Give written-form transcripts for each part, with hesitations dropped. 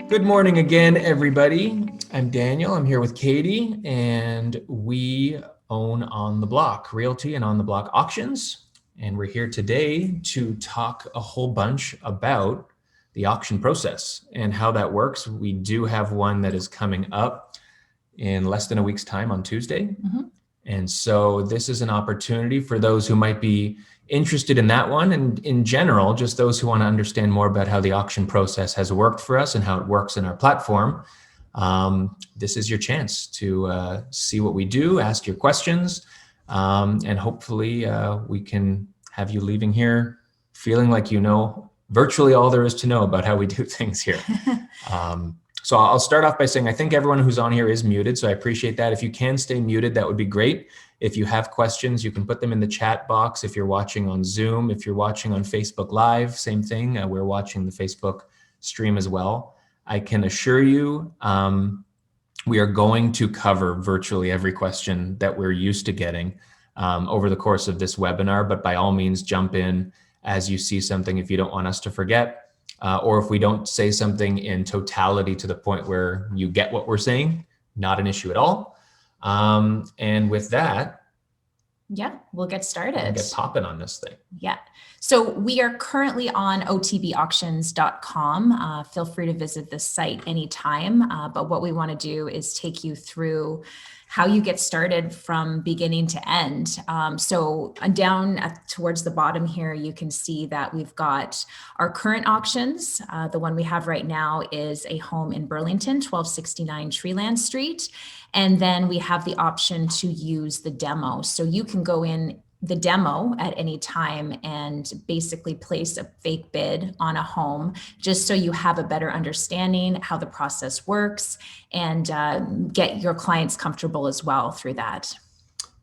Good morning again, everybody. I'm Daniel. I'm here with Katie, and we own On the Block Realty and On the Block Auctions. And we're here today to talk a whole bunch about the auction process and how that works. We do have one that is coming up in less than a week's time on Tuesday. And so this is an opportunity for those who might be interested in that one, and in general, just those who want to understand more about how the auction process has worked for us and how it works in our platform. This is your chance to see what we do, ask your questions, and hopefully we can have you leaving here feeling like you know virtually all there is to know about how we do things here. So I'll start off by saying I think everyone who's on here is muted, so I appreciate that. If you can stay muted, that would be great. If you have questions, you can put them in the chat box. If you're watching on Zoom, if you're watching on Facebook Live, same thing. We're watching the Facebook stream as well. I can assure you we are going to cover virtually every question that we're used to getting over the course of this webinar, but by all means, jump in as you see something if you don't want us to forget. Or if we don't say something in totality to the point where you get what we're saying, not an issue at all. And with that, yeah, we'll get started. We'll get popping on this thing. Yeah. So we are currently on otbauctions.com. Feel free to visit the site anytime. But what we want to do is take you through how you get started from beginning to end. So down towards the bottom here, you can see that we've got our current auctions. The one we have right now is a home in Burlington, 1269 Treeland Street. And then we have the option to use the demo. So you can go in the demo at any time and basically place a fake bid on a home, just so you have a better understanding how the process works and get your clients comfortable as well through that.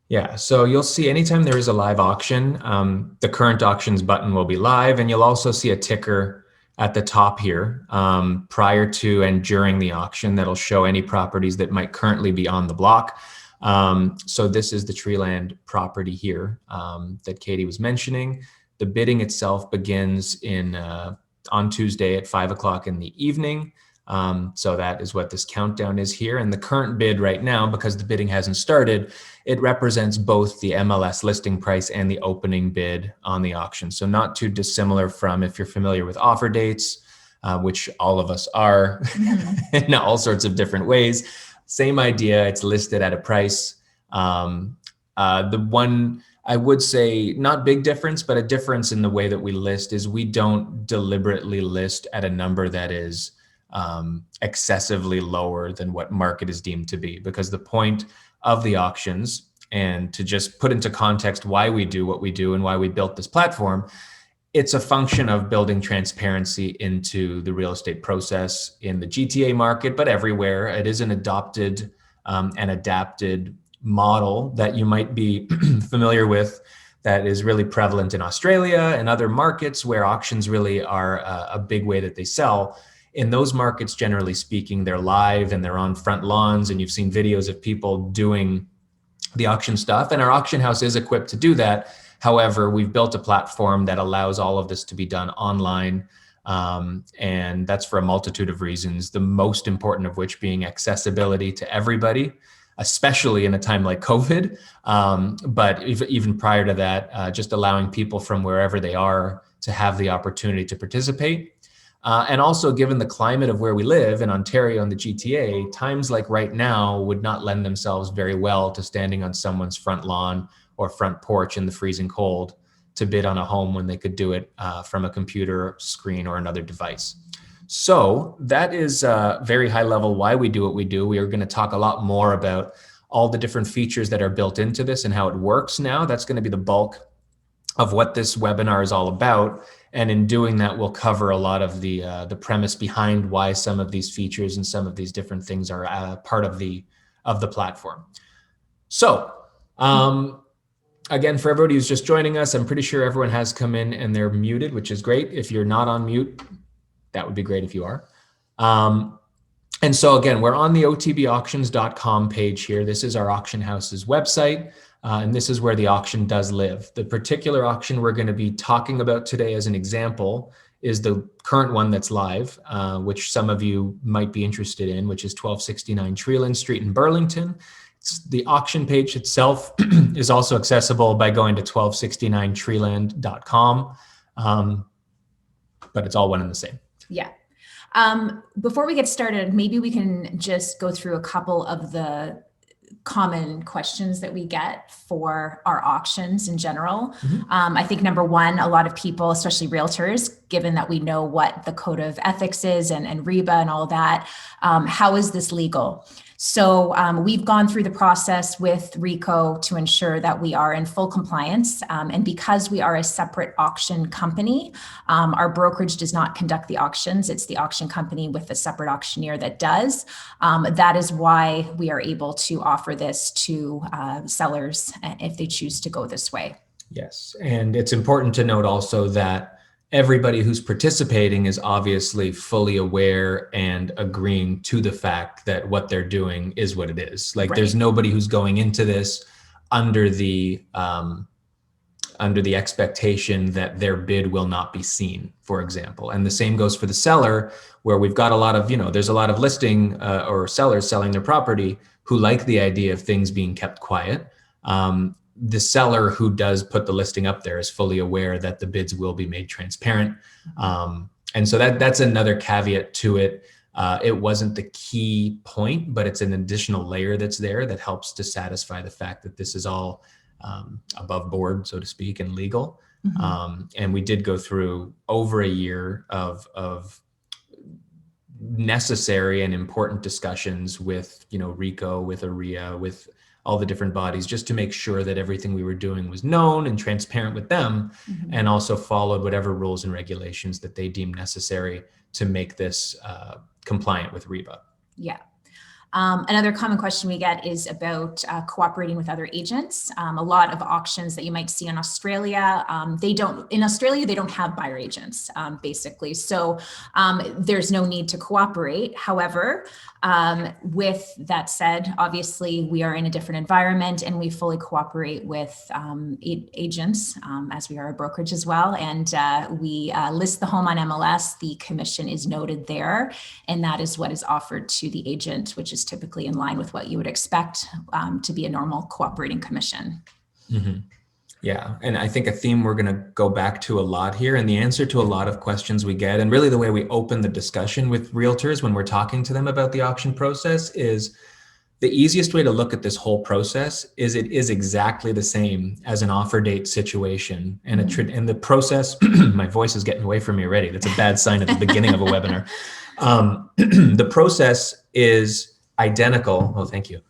Yeah, so you'll see anytime there is a live auction, the current auctions button will be live, and you'll also see a ticker at the top here prior to and during the auction that'll show any properties that might currently be on the block. So this is the Treeland property here that Katie was mentioning. The bidding itself begins on Tuesday at 5 o'clock in the evening. So that is what this countdown is here. And the current bid right now, because the bidding hasn't started, it represents both the MLS listing price and the opening bid on the auction. So not too dissimilar from if you're familiar with offer dates, which all of us are in all sorts of different ways. Same idea, it's listed at a price. The one, I would say, not big difference, but a difference in the way that we list is we don't deliberately list at a number that is excessively lower than what market is deemed to be, because the point of the auctions, and to just put into context why we do what we do and why we built this platform, it's a function of building transparency into the real estate process in the GTA market, but everywhere. It is an adopted and adapted model that you might be familiar with that is really prevalent in Australia and other markets where auctions really are a big way that they sell. In those markets, generally speaking, they're live and they're on front lawns, and you've seen videos of people doing the auction stuff, and our auction house is equipped to do that. However, we've built a platform that allows all of this to be done online, and that's for a multitude of reasons, the most important of which being accessibility to everybody, especially in a time like COVID, but even prior to that, just allowing people from wherever they are to have the opportunity to participate. And also, given the climate of where we live in Ontario and the GTA, times like right now would not lend themselves very well to standing on someone's front lawn or front porch in the freezing cold to bid on a home when they could do it from a computer screen or another device. So that is very high level why we do what we do. We are going to talk a lot more about all the different features that are built into this and how it works now. That's going to be the bulk of what this webinar is all about. And in doing that, we'll cover a lot of the premise behind why some of these features and some of these different things are part of the platform. So again, for everybody who's just joining us, I'm pretty sure everyone has come in and they're muted, which is great. If you're not on mute, that would be great if you are. And so again, we're on the otbauctions.com page here. This is our auction house's website. And this is where the auction does live. The particular auction we're going to be talking about today as an example is the current one that's live, which some of you might be interested in, which is 1269 Treeland Street in Burlington. The auction page itself is also accessible by going to 1269treeland.com, but it's all one and the same. Yeah. Before we get started, maybe we can just go through a couple of the common questions that we get for our auctions in general. I think number one, a lot of people, especially realtors, given that we know what the code of ethics is and REBA and all of that, how is this legal? So we've gone through the process with RICO to ensure that we are in full compliance. And because we are a separate auction company, our brokerage does not conduct the auctions. It's the auction company with a separate auctioneer that does. That is why we are able to offer this to sellers if they choose to go this way. Yes. And it's important to note also that everybody who's participating is obviously fully aware and agreeing to the fact that what they're doing is what it is. Like, there's nobody who's going into this under the expectation that their bid will not be seen, for example. And the same goes for the seller, where we've got a lot of, there's a lot of listing or sellers selling their property who like the idea of things being kept quiet. The seller who does put the listing up there is fully aware that the bids will be made transparent. And so that's another caveat to it. It wasn't the key point, but it's an additional layer that's there that helps to satisfy the fact that this is all above board, so to speak, and legal. And we did go through over a year of necessary and important discussions with, RICO, with AREA, with all the different bodies, just to make sure that everything we were doing was known and transparent with them, and also followed whatever rules and regulations that they deemed necessary to make this compliant with REBA. Yeah. Another common question we get is about cooperating with other agents. A lot of auctions that you might see in Australia, they don't have buyer agents, basically. So there's no need to cooperate. However, with that said, obviously we are in a different environment and we fully cooperate with agents, as we are a brokerage as well. And we list the home on MLS. The commission is noted there, and that is what is offered to the agent, which is typically in line with what you would expect to be a normal cooperating commission. Yeah, and I think a theme we're going to go back to a lot here, and the answer to a lot of questions we get, and really the way we open the discussion with realtors when we're talking to them about the auction process, is the easiest way to look at this whole process is it is exactly the same as an offer date situation. And and the process, my voice is getting away from me already. That's a bad sign at the beginning of a webinar. The process is identical, thank you,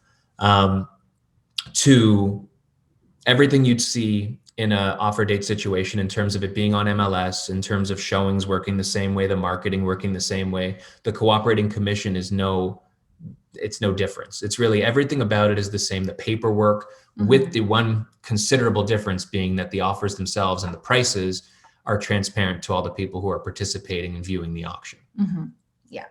to everything you'd see in an offer date situation in terms of it being on MLS, in terms of showings working the same way, the marketing working the same way. The cooperating commission is no difference. It's really everything about it is the same. The paperwork, with the one considerable difference being that the offers themselves and the prices are transparent to all the people who are participating and viewing the auction. Yeah.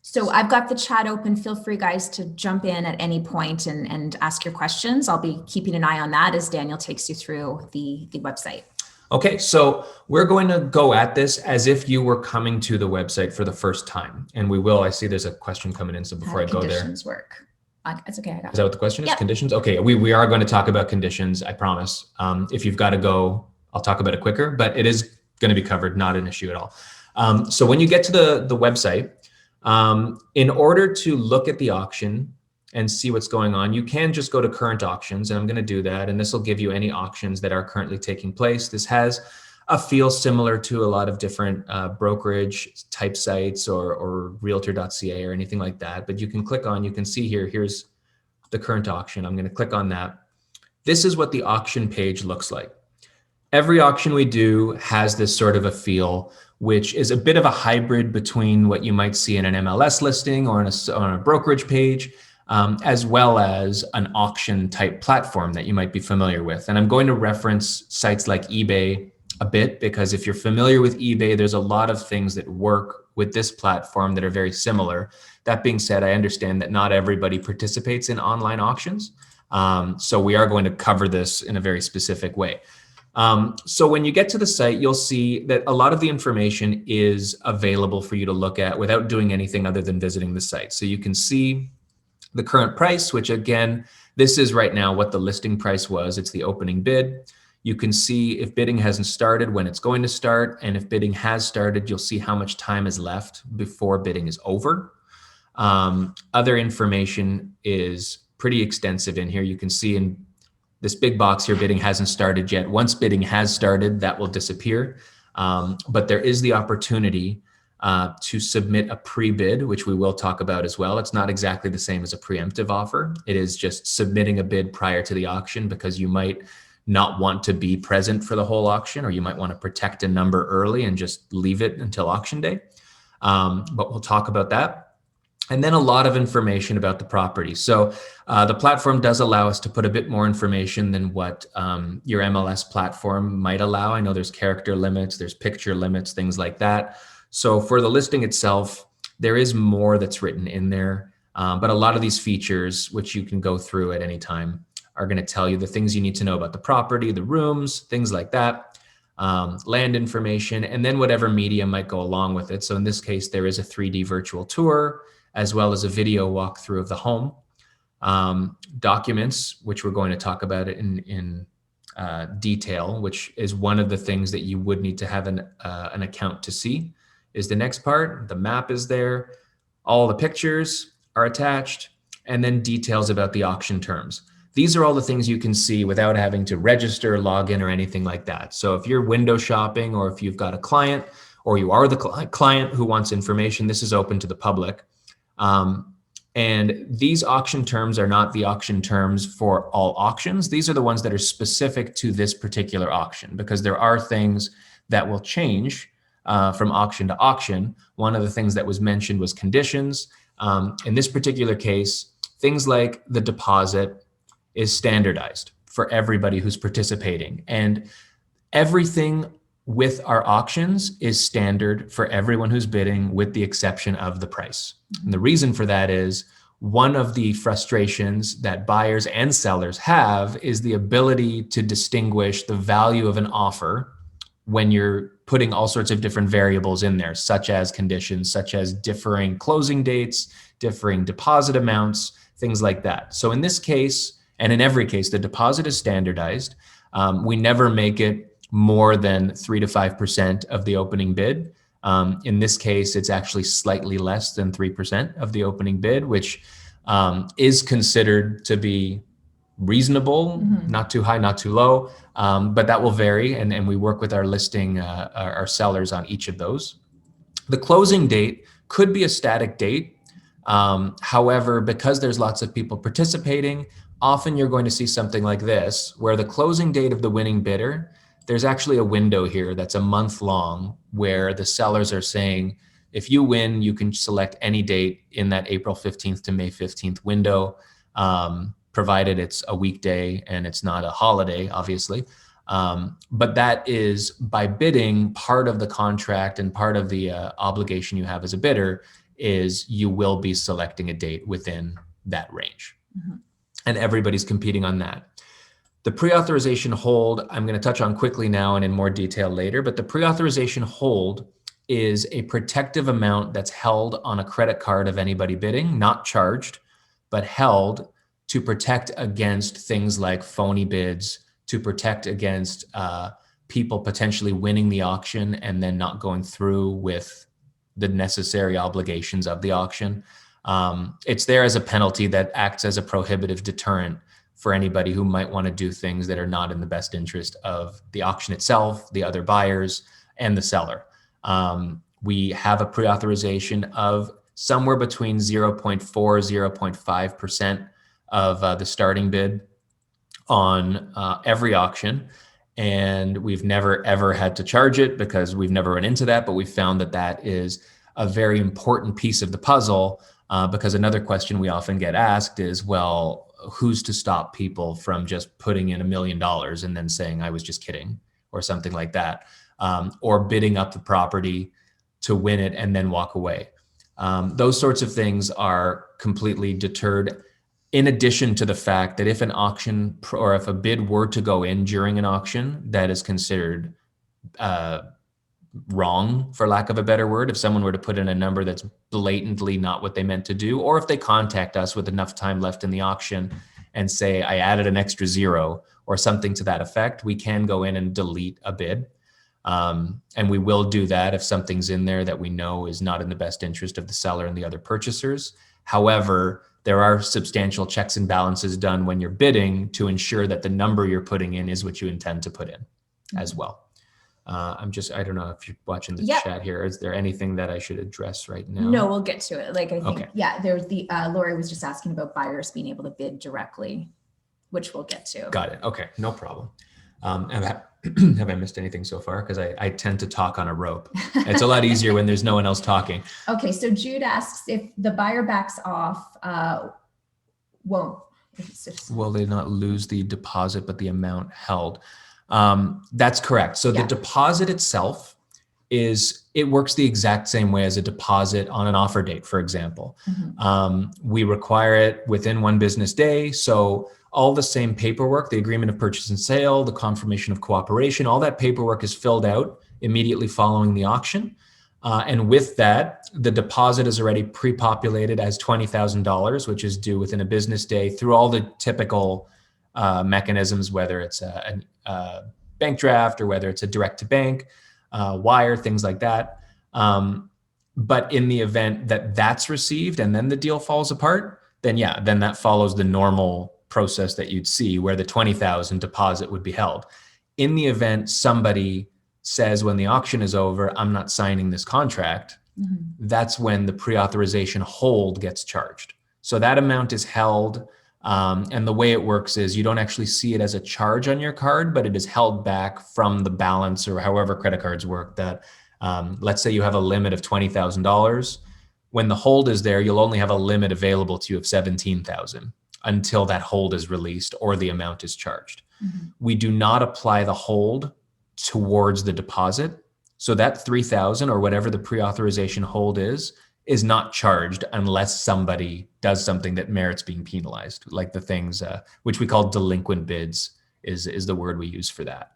So I've got the chat open. Feel free, guys, to jump in at any point and ask your questions. I'll be keeping an eye on that as Daniel takes you through the website. Okay, so we're going to go at this as if you were coming to the website for the first time. And we will. I see there's a question coming in, so before I go there. Conditions work. It's okay, I got it. Is that what the question is? Yep. Conditions? Okay, we are going to talk about conditions, I promise. If you've got to go, I'll talk about it quicker, but it is going to be covered, not an issue at all. So when you get to the website, in order to look at the auction and see what's going on, you can just go to current auctions, and I'm going to do that. And this will give you any auctions that are currently taking place. This has a feel similar to a lot of different brokerage type sites or realtor.ca or anything like that. But you can click on, you can see here's the current auction. I'm going to click on that. This is what the auction page looks like. Every auction we do has this sort of a feel, which is a bit of a hybrid between what you might see in an MLS listing or on a brokerage page, as well as an auction type platform that you might be familiar with. And I'm going to reference sites like eBay a bit, because if you're familiar with eBay, there's a lot of things that work with this platform that are very similar. That being said, I understand that not everybody participates in online auctions. So we are going to cover this in a very specific way. So when you get to the site, you'll see that a lot of the information is available for you to look at without doing anything other than visiting the site. So you can see the current price, which again, this is right now what the listing price was. It's the opening bid. You can see if bidding hasn't started, when it's going to start. And if bidding has started, you'll see how much time is left before bidding is over. Other information is pretty extensive in here. You can see in this big box here, bidding hasn't started yet. Once bidding has started, that will disappear. But there is the opportunity to submit a pre-bid, which we will talk about as well. It's not exactly the same as a preemptive offer. It is just submitting a bid prior to the auction because you might not want to be present for the whole auction, or you might want to protect a number early and just leave it until auction day. But we'll talk about that. And then a lot of information about the property. So the platform does allow us to put a bit more information than what your MLS platform might allow. I know there's character limits, there's picture limits, things like that. So for the listing itself, there is more that's written in there. But a lot of these features, which you can go through at any time, are going to tell you the things you need to know about the property, the rooms, things like that. Land information, and then whatever media might go along with it. So in this case, there is a 3D virtual tour, as well as a video walkthrough of the home. Documents, which we're going to talk about in detail, which is one of the things that you would need to have an account to see, is the next part. The map is there. All the pictures are attached, and then details about the auction terms. These are all the things you can see without having to register, log in, or anything like that. So if you're window shopping, or if you've got a client, or you are the client who wants information, this is open to the public. And these auction terms are not the auction terms for all auctions. These are the ones that are specific to this particular auction, because there are things that will change from auction to auction. One of the things that was mentioned was conditions. In this particular case, things like the deposit is standardized for everybody who's participating. And everything with our auctions is standard for everyone who's bidding, with the exception of the price. And the reason for that is one of the frustrations that buyers and sellers have is the ability to distinguish the value of an offer when you're putting all sorts of different variables in there, such as conditions, such as differing closing dates, differing deposit amounts, things like that. So in this case, and in every case, the deposit is standardized. We never make it more than 3 to 5% of the opening bid. In this case, it's actually slightly less than 3% of the opening bid, which is considered to be reasonable, not too high, not too low, but that will vary. And we work with our listing, our sellers on each of those. The closing date could be a static date. However, because there's lots of people participating, often you're going to see something like this, where the closing date of the winning bidder, there's actually a window here that's a month long, where the sellers are saying, if you win, you can select any date in that April 15th to May 15th window, provided it's a weekday and it's not a holiday, obviously. But that is, by bidding, part of the contract and part of the obligation you have as a bidder is you will be selecting a date within that range. And everybody's competing on that. The pre-authorization hold, I'm going to touch on quickly now and in more detail later, but the pre-authorization hold is a protective amount that's held on a credit card of anybody bidding, not charged, but held to protect against things like phony bids, to protect against people potentially winning the auction and then not going through with the necessary obligations of the auction. It's there as a penalty that acts as a prohibitive deterrent for anybody who might want to do things that are not in the best interest of the auction itself, the other buyers, and the seller. We have a pre-authorization of somewhere between 0.4, 0.5% of the starting bid on every auction. And we've never, ever had to charge it because we've never run into that, but we found that that is a very important piece of the puzzle, because another question we often get asked is, well, who's to stop people from just putting in $1 million and then saying, I was just kidding, or something like that, or bidding up the property to win it and then walk away. Those sorts of things are completely deterred in addition to the fact that if an auction or if a bid were to go in during an auction, that is considered wrong, for lack of a better word. If someone were to put in a number that's blatantly not what they meant to do, or if they contact us with enough time left in the auction and say, I added an extra zero or something to that effect, we can go in and delete a bid. And we will do that if something's in there that we know is not in the best interest of the seller and the other purchasers. However, there are substantial checks and balances done when you're bidding to ensure that the number you're putting in is what you intend to put in as well. I don't know if you're watching the chat here. Is there anything that I should address right now? No, we'll get to it. Like, I think, there's Lori was just asking about buyers being able to bid directly, which we'll get to. Got it. Okay, no problem. Have I missed anything so far? Because I tend to talk on a rope. It's a lot easier when there's no one else talking. Okay, so Jude asks if the buyer backs off, will they not lose the deposit, but the amount held? That's correct. So the deposit itself it works the exact same way as a deposit on an offer date, for example. We require it within 1 business day. So all the same paperwork, the agreement of purchase and sale, the confirmation of cooperation, all that paperwork is filled out immediately following the auction. And with that, the deposit is already pre-populated as $20,000, which is due within a business day through all the typical mechanisms, whether it's a bank draft or whether it's a direct to bank, wire, things like that. But in the event that that's received and then the deal falls apart, then that follows the normal process that you'd see where the $20,000 deposit would be held. In the event somebody says when the auction is over, I'm not signing this contract, that's when the pre-authorization hold gets charged. So that amount is held. And the way it works is you don't actually see it as a charge on your card, but it is held back from the balance or however credit cards work. That let's say you have a limit of $20,000. When the hold is there, you'll only have a limit available to you of $17,000 until that hold is released or the amount is charged. We do not apply the hold towards the deposit. So that $3,000 or whatever the pre-authorization hold is not charged unless somebody does something that merits being penalized, like the things which we call delinquent bids is the word we use for that.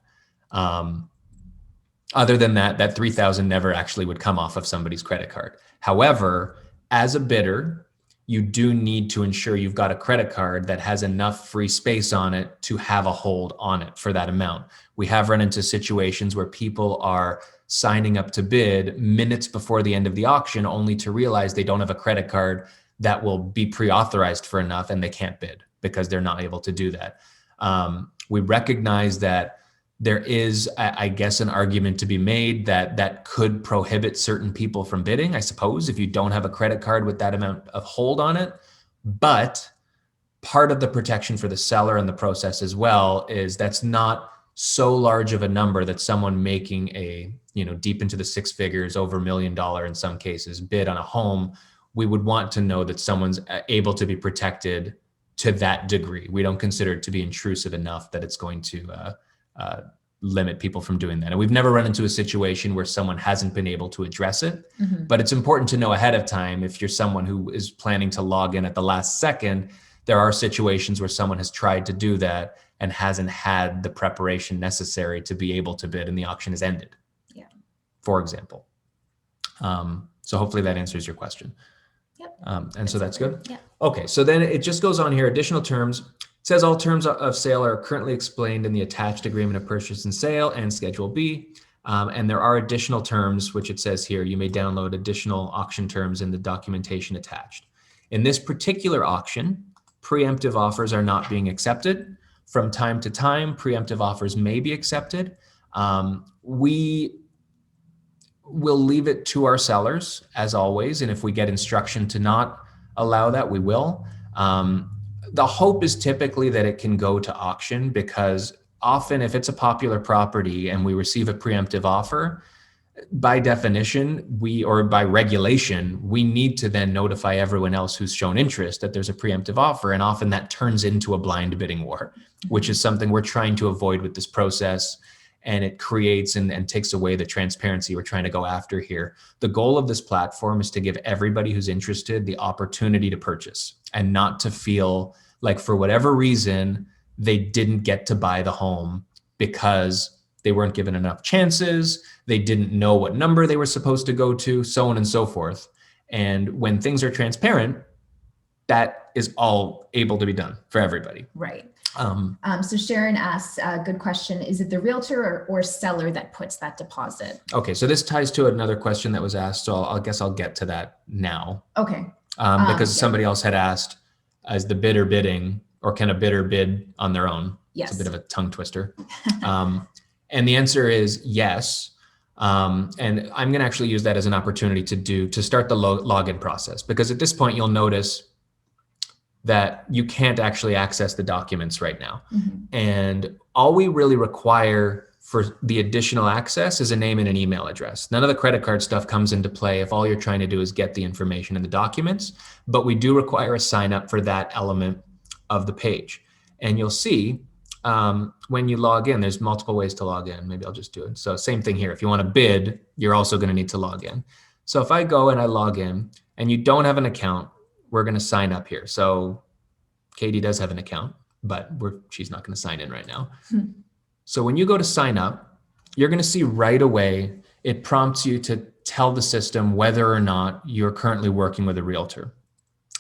Other than that, that $3,000 never actually would come off of somebody's credit card. However, as a bidder, you do need to ensure you've got a credit card that has enough free space on it to have a hold on it for that amount. We have run into situations where people are signing up to bid minutes before the end of the auction only to realize they don't have a credit card that will be pre-authorized for enough and they can't bid because they're not able to do that. We recognize that there is, I guess, an argument to be made that could prohibit certain people from bidding, I suppose, if you don't have a credit card with that amount of hold on it. But part of the protection for the seller in the process as well is that's not so large of a number that someone making a, deep into the 6 figures, over $1 million in some cases, bid on a home, we would want to know that someone's able to be protected to that degree. We don't consider it to be intrusive enough that it's going to limit people from doing that. And we've never run into a situation where someone hasn't been able to address it, but it's important to know ahead of time, if you're someone who is planning to log in at the last second, there are situations where someone has tried to do that and hasn't had the preparation necessary to be able to bid and the auction has ended, for example. So hopefully that answers your question. And so that's good. Okay, so then it just goes on here, additional terms. It says all terms of sale are currently explained in the attached agreement of purchase and sale and Schedule B. And there are additional terms, which it says here, you may download additional auction terms in the documentation attached. In this particular auction, preemptive offers are not being accepted. From time to time, preemptive offers may be accepted. We will leave it to our sellers, as always. And if we get instruction to not allow that, we will. The hope is typically that it can go to auction, because often if it's a popular property and we receive a preemptive offer, by definition, or by regulation, we need to then notify everyone else who's shown interest that there's a preemptive offer. And often that turns into a blind bidding war, which is something we're trying to avoid with this process. And it creates and takes away the transparency we're trying to go after here. The goal of this platform is to give everybody who's interested the opportunity to purchase and not to feel Like for whatever reason, they didn't get to buy the home because they weren't given enough chances. They didn't know what number they were supposed to go to, so on and so forth. And when things are transparent, that is all able to be done for everybody. Right. So Sharon asks, good question. Is it the realtor or seller that puts that deposit? Okay, so this ties to another question that was asked. So I guess I'll get to that now. Okay. Because somebody else had asked, is the bidder bidding, or can a bidder bid on their own? Yes. It's a bit of a tongue twister. And the answer is yes. And I'm going to actually use that as an opportunity to start the login process, because at this point you'll notice that you can't actually access the documents right now. And all we really require for the additional access is a name and an email address. None of the credit card stuff comes into play if all you're trying to do is get the information in the documents, but we do require a sign up for that element of the page. And you'll see when you log in, there's multiple ways to log in. Maybe I'll just do it. So same thing here. If you want to bid, you're also going to need to log in. So if I go and I log in and you don't have an account, we're going to sign up here. So Katie does have an account, but she's not going to sign in right now. So when you go to sign up, you're going to see right away, it prompts you to tell the system whether or not you're currently working with a realtor.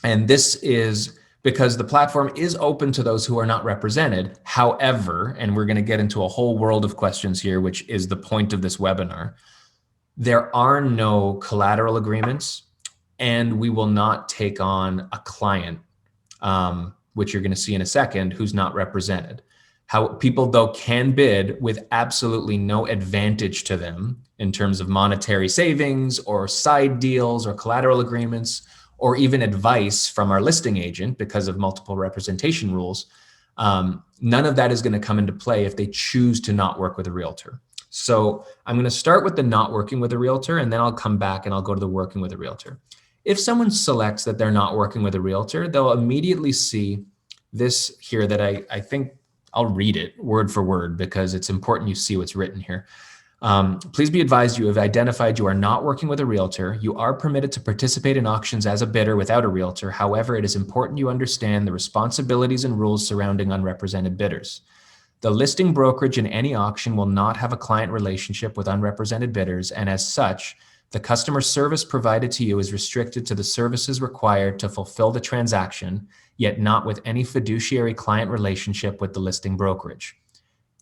And this is because the platform is open to those who are not represented. However, and we're going to get into a whole world of questions here, which is the point of this webinar, there are no collateral agreements, and we will not take on a client, which you're going to see in a second, who's not represented. How people, though, can bid with absolutely no advantage to them in terms of monetary savings or side deals or collateral agreements, or even advice from our listing agent because of multiple representation rules. None of that is going to come into play if they choose to not work with a realtor. So I'm going to start with the not working with a realtor, and then I'll come back and I'll go to the working with a realtor. If someone selects that they're not working with a realtor, they'll immediately see this here that I think I'll read it word for word because it's important you see what's written here. Please be advised you have identified you are not working with a realtor. You are permitted to participate in auctions as a bidder without a realtor. However, it is important you understand the responsibilities and rules surrounding unrepresented bidders. The listing brokerage in any auction will not have a client relationship with unrepresented bidders, and as such, the customer service provided to you is restricted to the services required to fulfill the transaction, yet not with any fiduciary client relationship with the listing brokerage.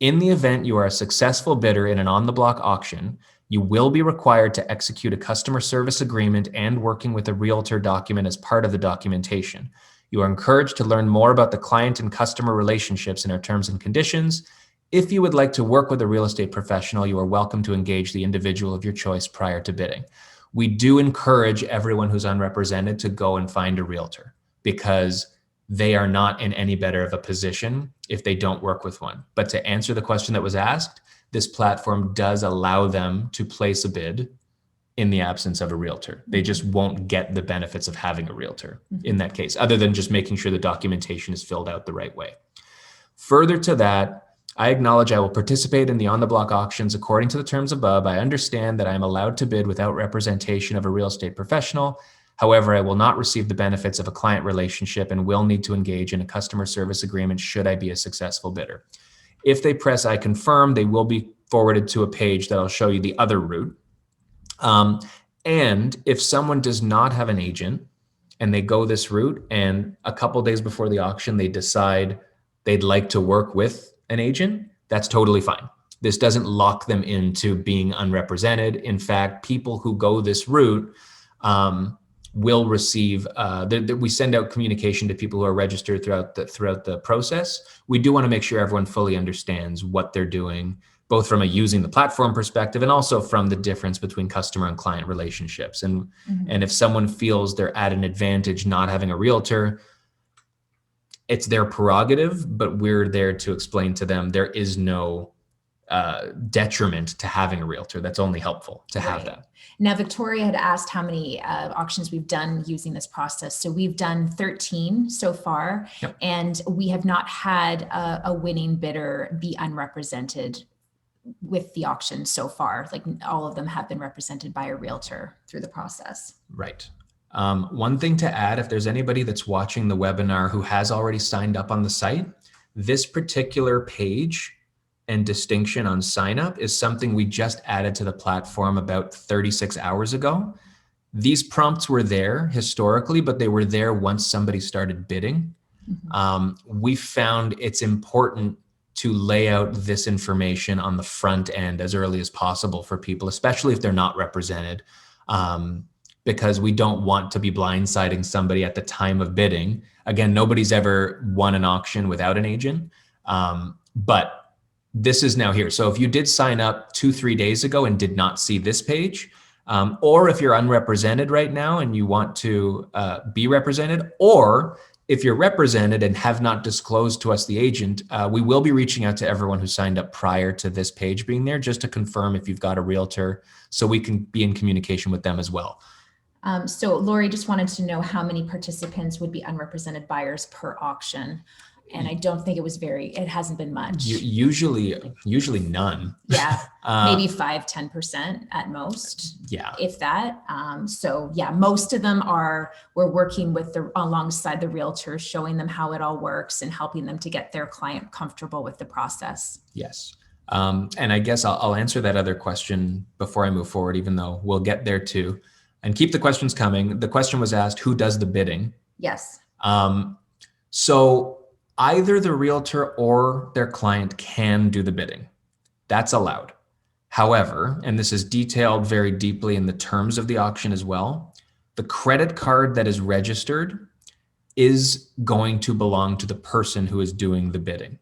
In the event you are a successful bidder in an on-the-block auction, you will be required to execute a customer service agreement and working with a realtor document as part of the documentation. You are encouraged to learn more about the client and customer relationships in our terms and conditions. If you would like to work with a real estate professional, you are welcome to engage the individual of your choice prior to bidding. We do encourage everyone who's unrepresented to go and find a realtor because they are not in any better of a position if they don't work with one. But to answer the question that was asked, this platform does allow them to place a bid in the absence of a realtor. They just won't get the benefits of having a realtor in that case, other than just making sure the documentation is filled out the right way. Further to that, I acknowledge I will participate in the on-the-block auctions according to the terms above. I understand that I am allowed to bid without representation of a real estate professional. However, I will not receive the benefits of a client relationship and will need to engage in a customer service agreement should I be a successful bidder. If they press I confirm, they will be forwarded to a page that'll show you the other route. And if someone does not have an agent and they go this route and a couple days before the auction, they decide they'd like to work with an agent, that's totally fine. This doesn't lock them into being unrepresented. In fact, people who go this route will receive, we send out communication to people who are registered throughout the process. We do want to make sure everyone fully understands what they're doing, both from a using the platform perspective and also from the difference between customer and client relationships. And if someone feels they're at an advantage not having a realtor, it's their prerogative, but we're there to explain to them there is no detriment to having a realtor. That's only helpful to have that. Now, Victoria had asked how many auctions we've done using this process. So we've done 13 so far, and we have not had a winning bidder be unrepresented with the auction so far. Like all of them have been represented by a realtor through the process. Right. One thing to add, if there's anybody that's watching the webinar who has already signed up on the site, this particular page and distinction on sign up is something we just added to the platform about 36 hours ago. These prompts were there historically, but they were there once somebody started bidding. We found it's important to lay out this information on the front end as early as possible for people, especially if they're not represented, because we don't want to be blindsiding somebody at the time of bidding. Again, nobody's ever won an auction without an agent, but this is now here. So if you did sign up 2-3 days ago and did not see this page, or if you're unrepresented right now and you want to be represented, or if you're represented and have not disclosed to us the agent, we will be reaching out to everyone who signed up prior to this page being there, just to confirm if you've got a realtor, so we can be in communication with them as well. So Lori just wanted to know how many participants would be unrepresented buyers per auction. And I don't think it hasn't been much. Usually none. Yeah, maybe 5-10% at most. Yeah. If that. So yeah, most of them we're working alongside the realtors, showing them how it all works and helping them to get their client comfortable with the process. Yes. And I guess I'll answer that other question before I move forward, even though we'll get there too. And keep the questions coming. The question was asked, who does the bidding? Yes. So either the realtor or their client can do the bidding. That's allowed. However, and this is detailed very deeply in the terms of the auction as well, the credit card that is registered is going to belong to the person who is doing the bidding.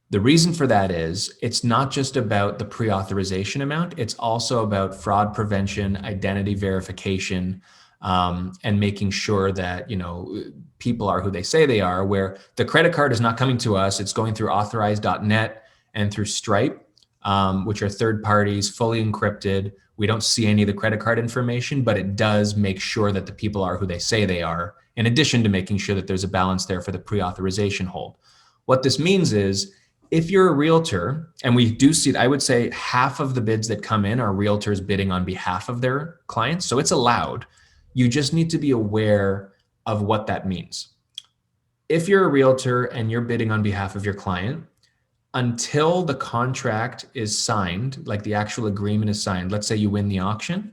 The reason for that is it's not just about the pre-authorization amount, it's also about fraud prevention, identity verification, and making sure that, people are who they say they are, where the credit card is not coming to us, it's going through authorize.net and through Stripe, which are third parties, fully encrypted. We don't see any of the credit card information, but it does make sure that the people are who they say they are, in addition to making sure that there's a balance there for the pre-authorization hold. What this means is, if you're a realtor, and we do see, I would say half of the bids that come in are realtors bidding on behalf of their clients. So it's allowed. You just need to be aware of what that means. If you're a realtor and you're bidding on behalf of your client, until the contract is signed, like the actual agreement is signed, let's say you win the auction,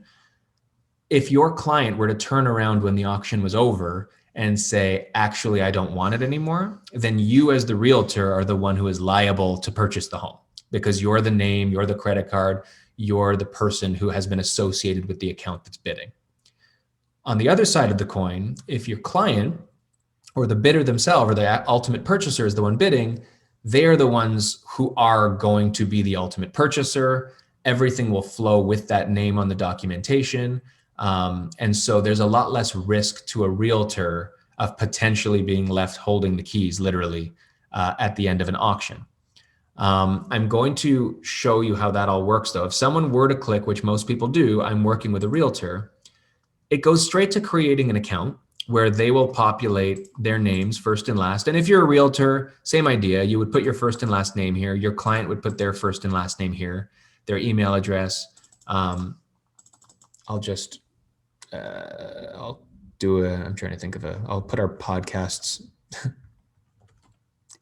if your client were to turn around when the auction was over and say, actually, I don't want it anymore, then you as the realtor are the one who is liable to purchase the home, because you're the name, you're the credit card, you're the person who has been associated with the account that's bidding. On the other side of the coin, if your client or the bidder themselves or the ultimate purchaser is the one bidding, they are the ones who are going to be the ultimate purchaser. Everything will flow with that name on the documentation. And so there's a lot less risk to a realtor of potentially being left holding the keys, literally, at the end of an auction. I'm going to show you how that all works, though. If someone were to click, which most people do, I'm working with a realtor, it goes straight to creating an account where they will populate their names first and last. And if you're a realtor, same idea. You would put your first and last name here. Your client would put their first and last name here, their email address. I'm trying to think of I'll put our podcast's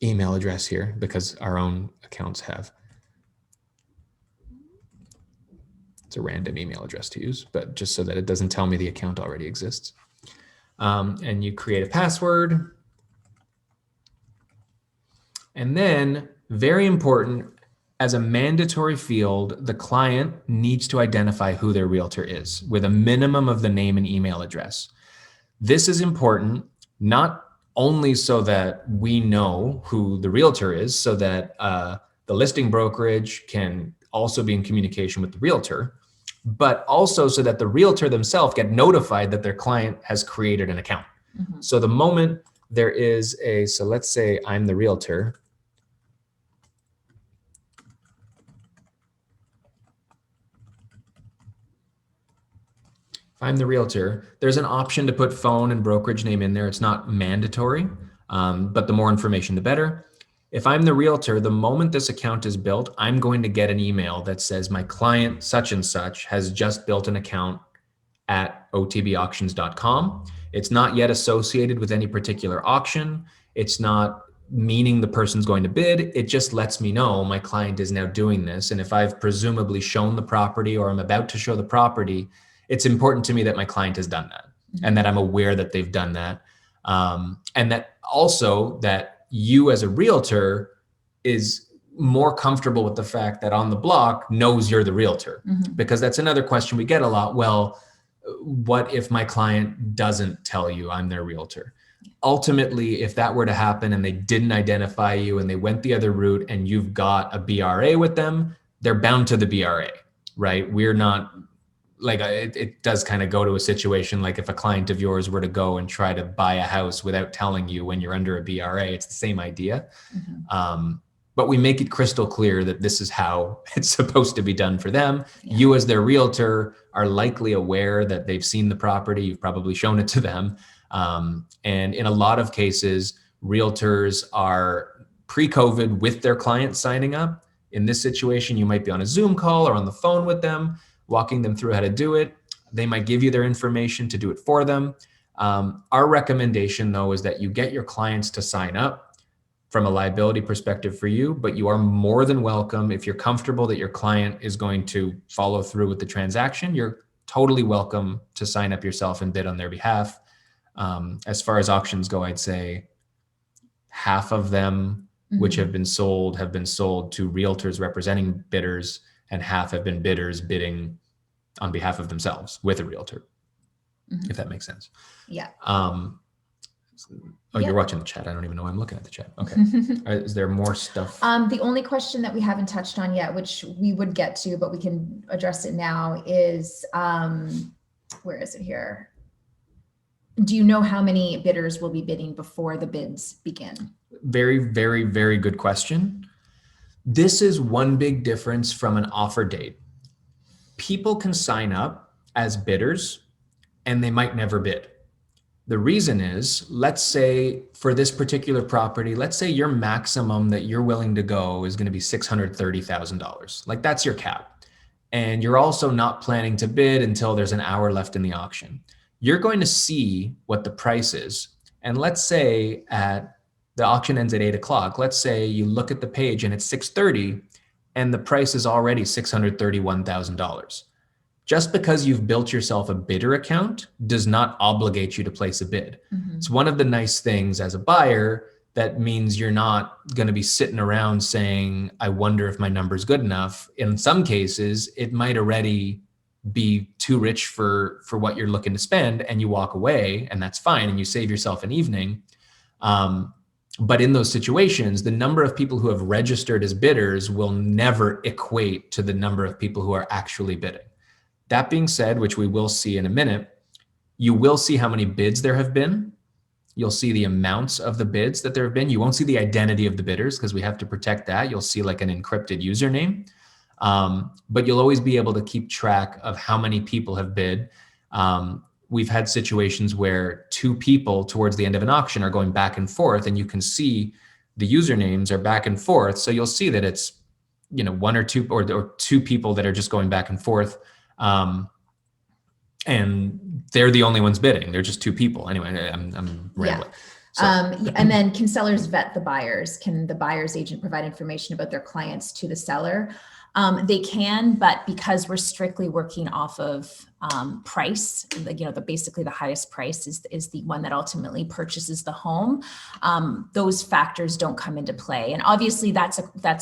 email address here because our own accounts have. It's a random email address to use, but just so that it doesn't tell me the account already exists. And you create a password. And then, very important, as a mandatory field, the client needs to identify who their realtor is with a minimum of the name and email address. This is important, not only so that we know who the realtor is, so that the listing brokerage can also be in communication with the realtor, but also so that the realtor themselves get notified that their client has created an account. Mm-hmm. So the moment there is so let's say I'm the realtor. If I'm the realtor, there's an option to put phone and brokerage name in there. It's not mandatory, but the more information, the better. If I'm the realtor, the moment this account is built, I'm going to get an email that says my client such and such has just built an account otbauctions.com. It's not yet associated with any particular auction. It's not meaning the person's going to bid. It just lets me know my client is now doing this. And if I've presumably shown the property or I'm about to show the property, it's important to me that my client has done that and that I'm aware that they've done that. And that also that you as a realtor is more comfortable with the fact that on the block knows you're the realtor, because that's another question we get a lot. Well, what if my client doesn't tell you I'm their realtor? Ultimately, if that were to happen and they didn't identify you and they went the other route and you've got a BRA with them, they're bound to the BRA, right? We're not like, it does kind of go to a situation like if a client of yours were to go and try to buy a house without telling you when you're under a BRA, it's the same idea. But we make it crystal clear that this is how it's supposed to be done for them. Yeah. You as their realtor are likely aware that they've seen the property. You've probably shown it to them. And in a lot of cases, realtors are pre-COVID with their clients signing up. In this situation, you might be on a Zoom call or on the phone with them, walking them through how to do it. They might give you their information to do it for them. Our recommendation, though, is that you get your clients to sign up from a liability perspective for you, but you are more than welcome. If you're comfortable that your client is going to follow through with the transaction, you're totally welcome to sign up yourself and bid on their behalf. As far as auctions go, I'd say half of them, which have been sold to realtors representing bidders, and half have been bidders bidding on behalf of themselves with a realtor, if that makes sense. Yeah. Oh, you're watching the chat. I don't even know why I'm looking at the chat. Okay. Is there more stuff? The only question that we haven't touched on yet, which we would get to, but we can address it now, is where is it here? Do you know how many bidders will be bidding before the bids begin? Very, very, very good question. This is one big difference from an offer date. People can sign up as bidders and they might never bid. The reason is, let's say for this particular property, let's say your maximum that you're willing to go is going to be $630,000. Like that's your cap. And you're also not planning to bid until there's an hour left in the auction. You're going to see what the price is. And let's say the auction ends at 8 o'clock. Let's say you look at the page and it's 6:30 and the price is already $631,000. Just because you've built yourself a bidder account does not obligate you to place a bid. It's one of the nice things as a buyer that means you're not going to be sitting around saying, I wonder if my number's good enough. In some cases, it might already be too rich for what you're looking to spend, and you walk away, and that's fine, and you save yourself an evening. But in those situations, the number of people who have registered as bidders will never equate to the number of people who are actually bidding. That being said, which we will see in a minute, you will see how many bids there have been. You'll see the amounts of the bids that there have been. You won't see the identity of the bidders because we have to protect that. You'll see like an encrypted username, but you'll always be able to keep track of how many people have bid. We've had situations where two people towards the end of an auction are going back and forth, and you can see the usernames are back and forth. So you'll see that it's, one or two or two people that are just going back and forth. And they're the only ones bidding. They're just two people. Anyway, I'm rambling. So. And then can sellers vet the buyers? Can the buyer's agent provide information about their clients to the seller? They can, but because we're strictly working off of price, basically the highest price is the one that ultimately purchases the home. Those factors don't come into play. And obviously that's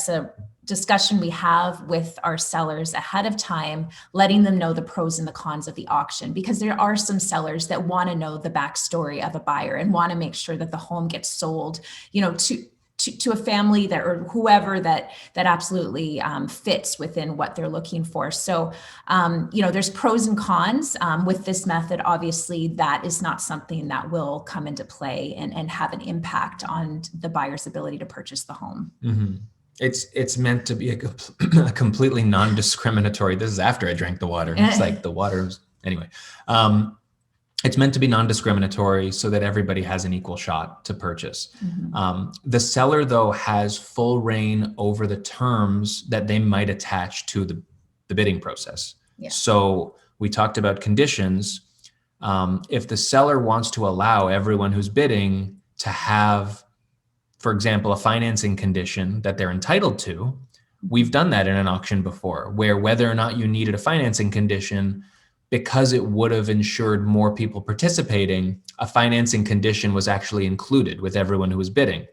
a discussion we have with our sellers ahead of time, letting them know the pros and the cons of the auction, because there are some sellers that want to know the backstory of a buyer and want to make sure that the home gets sold, to a family or whoever that absolutely fits within what they're looking for. So, there's pros and cons with this method. Obviously, that is not something that will come into play and have an impact on the buyer's ability to purchase the home. Mm-hmm. It's meant to be a completely non-discriminatory. This is after I drank the water. It's like the water's anyway. It's meant to be non-discriminatory so that everybody has an equal shot to purchase. The seller, though, has full reign over the terms that they might attach to the bidding process. Yeah. So we talked about conditions. If the seller wants to allow everyone who's bidding to have, for example, a financing condition that they're entitled to, we've done that in an auction before, where whether or not you needed a financing condition, because it would have ensured more people participating, a financing condition was actually included with everyone who was bidding.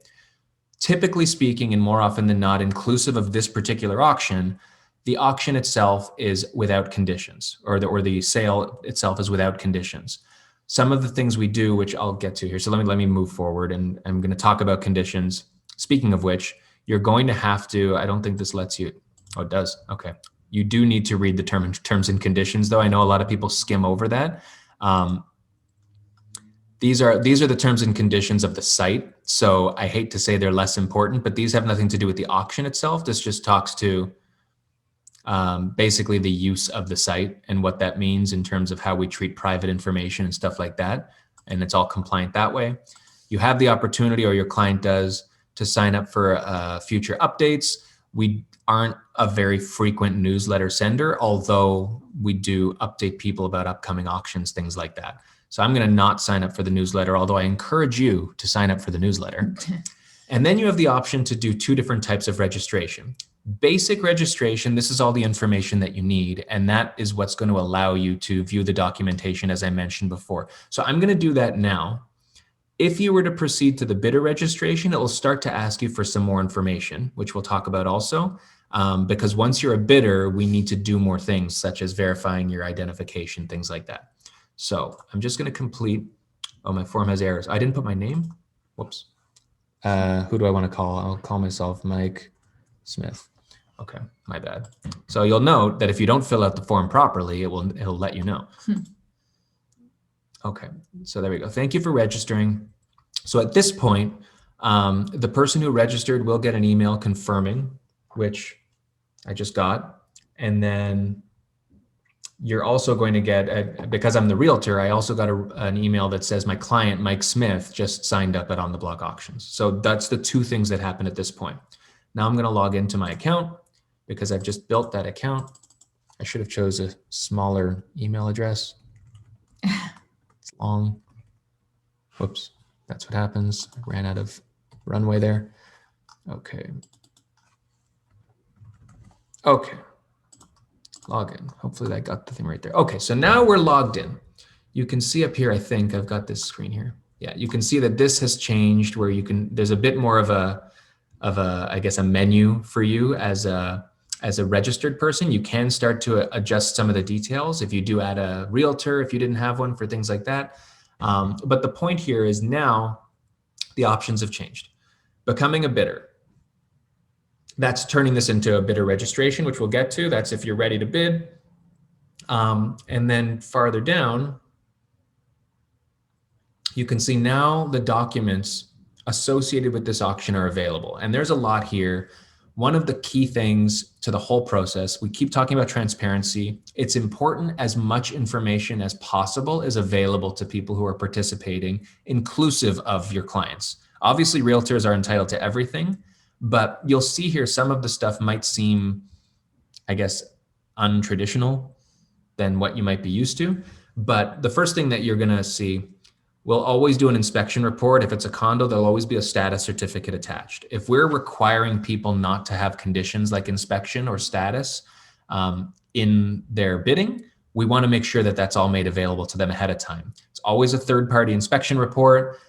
Typically speaking, and more often than not, inclusive of this particular auction, the auction itself is without conditions, or the sale itself is without conditions. Some of the things we do, which I'll get to here. So let me move forward, and I'm going to talk about conditions. Speaking of which, you're going to have to. I don't think this lets you. Oh, it does. Okay. You do need to read the terms and conditions, though. I know a lot of people skim over that. These are the terms and conditions of the site. So I hate to say they're less important, but these have nothing to do with the auction itself. This just talks to basically the use of the site and what that means in terms of how we treat private information and stuff like that. And it's all compliant that way. You have the opportunity, or your client does, to sign up for future updates. We aren't a very frequent newsletter sender, although we do update people about upcoming auctions, things like that. So I'm going to not sign up for the newsletter, although I encourage you to sign up for the newsletter. And then you have the option to do two different types of registration. Basic registration, this is all the information that you need, and that is what's going to allow you to view the documentation, as I mentioned before. So I'm going to do that now. If you were to proceed to the bidder registration, it will start to ask you for some more information, which we'll talk about also, because once you're a bidder, we need to do more things, such as verifying your identification, things like that. So I'm just going to complete. Oh, my form has errors. I didn't put my name. Whoops. Who do I want to call? I'll call myself Mike Smith. Okay, my bad. So you'll note that if you don't fill out the form properly, it'll let you know. Okay, so there we go. Thank you for registering. So at this point, the person who registered will get an email confirming, which I just got. And then you're also going to get, because I'm the realtor, I also got an email that says my client, Mike Smith, just signed up at On the Block Auctions. So that's the two things that happen at this point. Now I'm going to log into my account because I've just built that account. I should have chose a smaller email address. It's long. Whoops, that's what happens. I ran out of runway there. Okay. Okay. Log in. Hopefully that got the thing right there. Okay, so now we're logged in. You can see up here, I think I've got this screen here. Yeah, you can see that this has changed where you can, there's a bit more of a, I guess, a menu for you as a registered person. You can start to adjust some of the details if you do add a realtor, if you didn't have one, for things like that. But the point here is now the options have changed. Becoming a bidder. That's turning this into a bidder registration, which we'll get to. That's if you're ready to bid. And then farther down, you can see now the documents associated with this auction are available. And there's a lot here. One of the key things to the whole process, we keep talking about transparency. It's important as much information as possible is available to people who are participating, inclusive of your clients. Obviously, realtors are entitled to everything, but you'll see here some of the stuff might seem, I guess, untraditional than what you might be used to. But the first thing that you're going to see, we'll always do an inspection report. If it's a condo, there'll always be a status certificate attached. If we're requiring people not to have conditions like inspection or status in their bidding, we want to make sure that that's all made available to them ahead of time. It's always a third-party inspection report.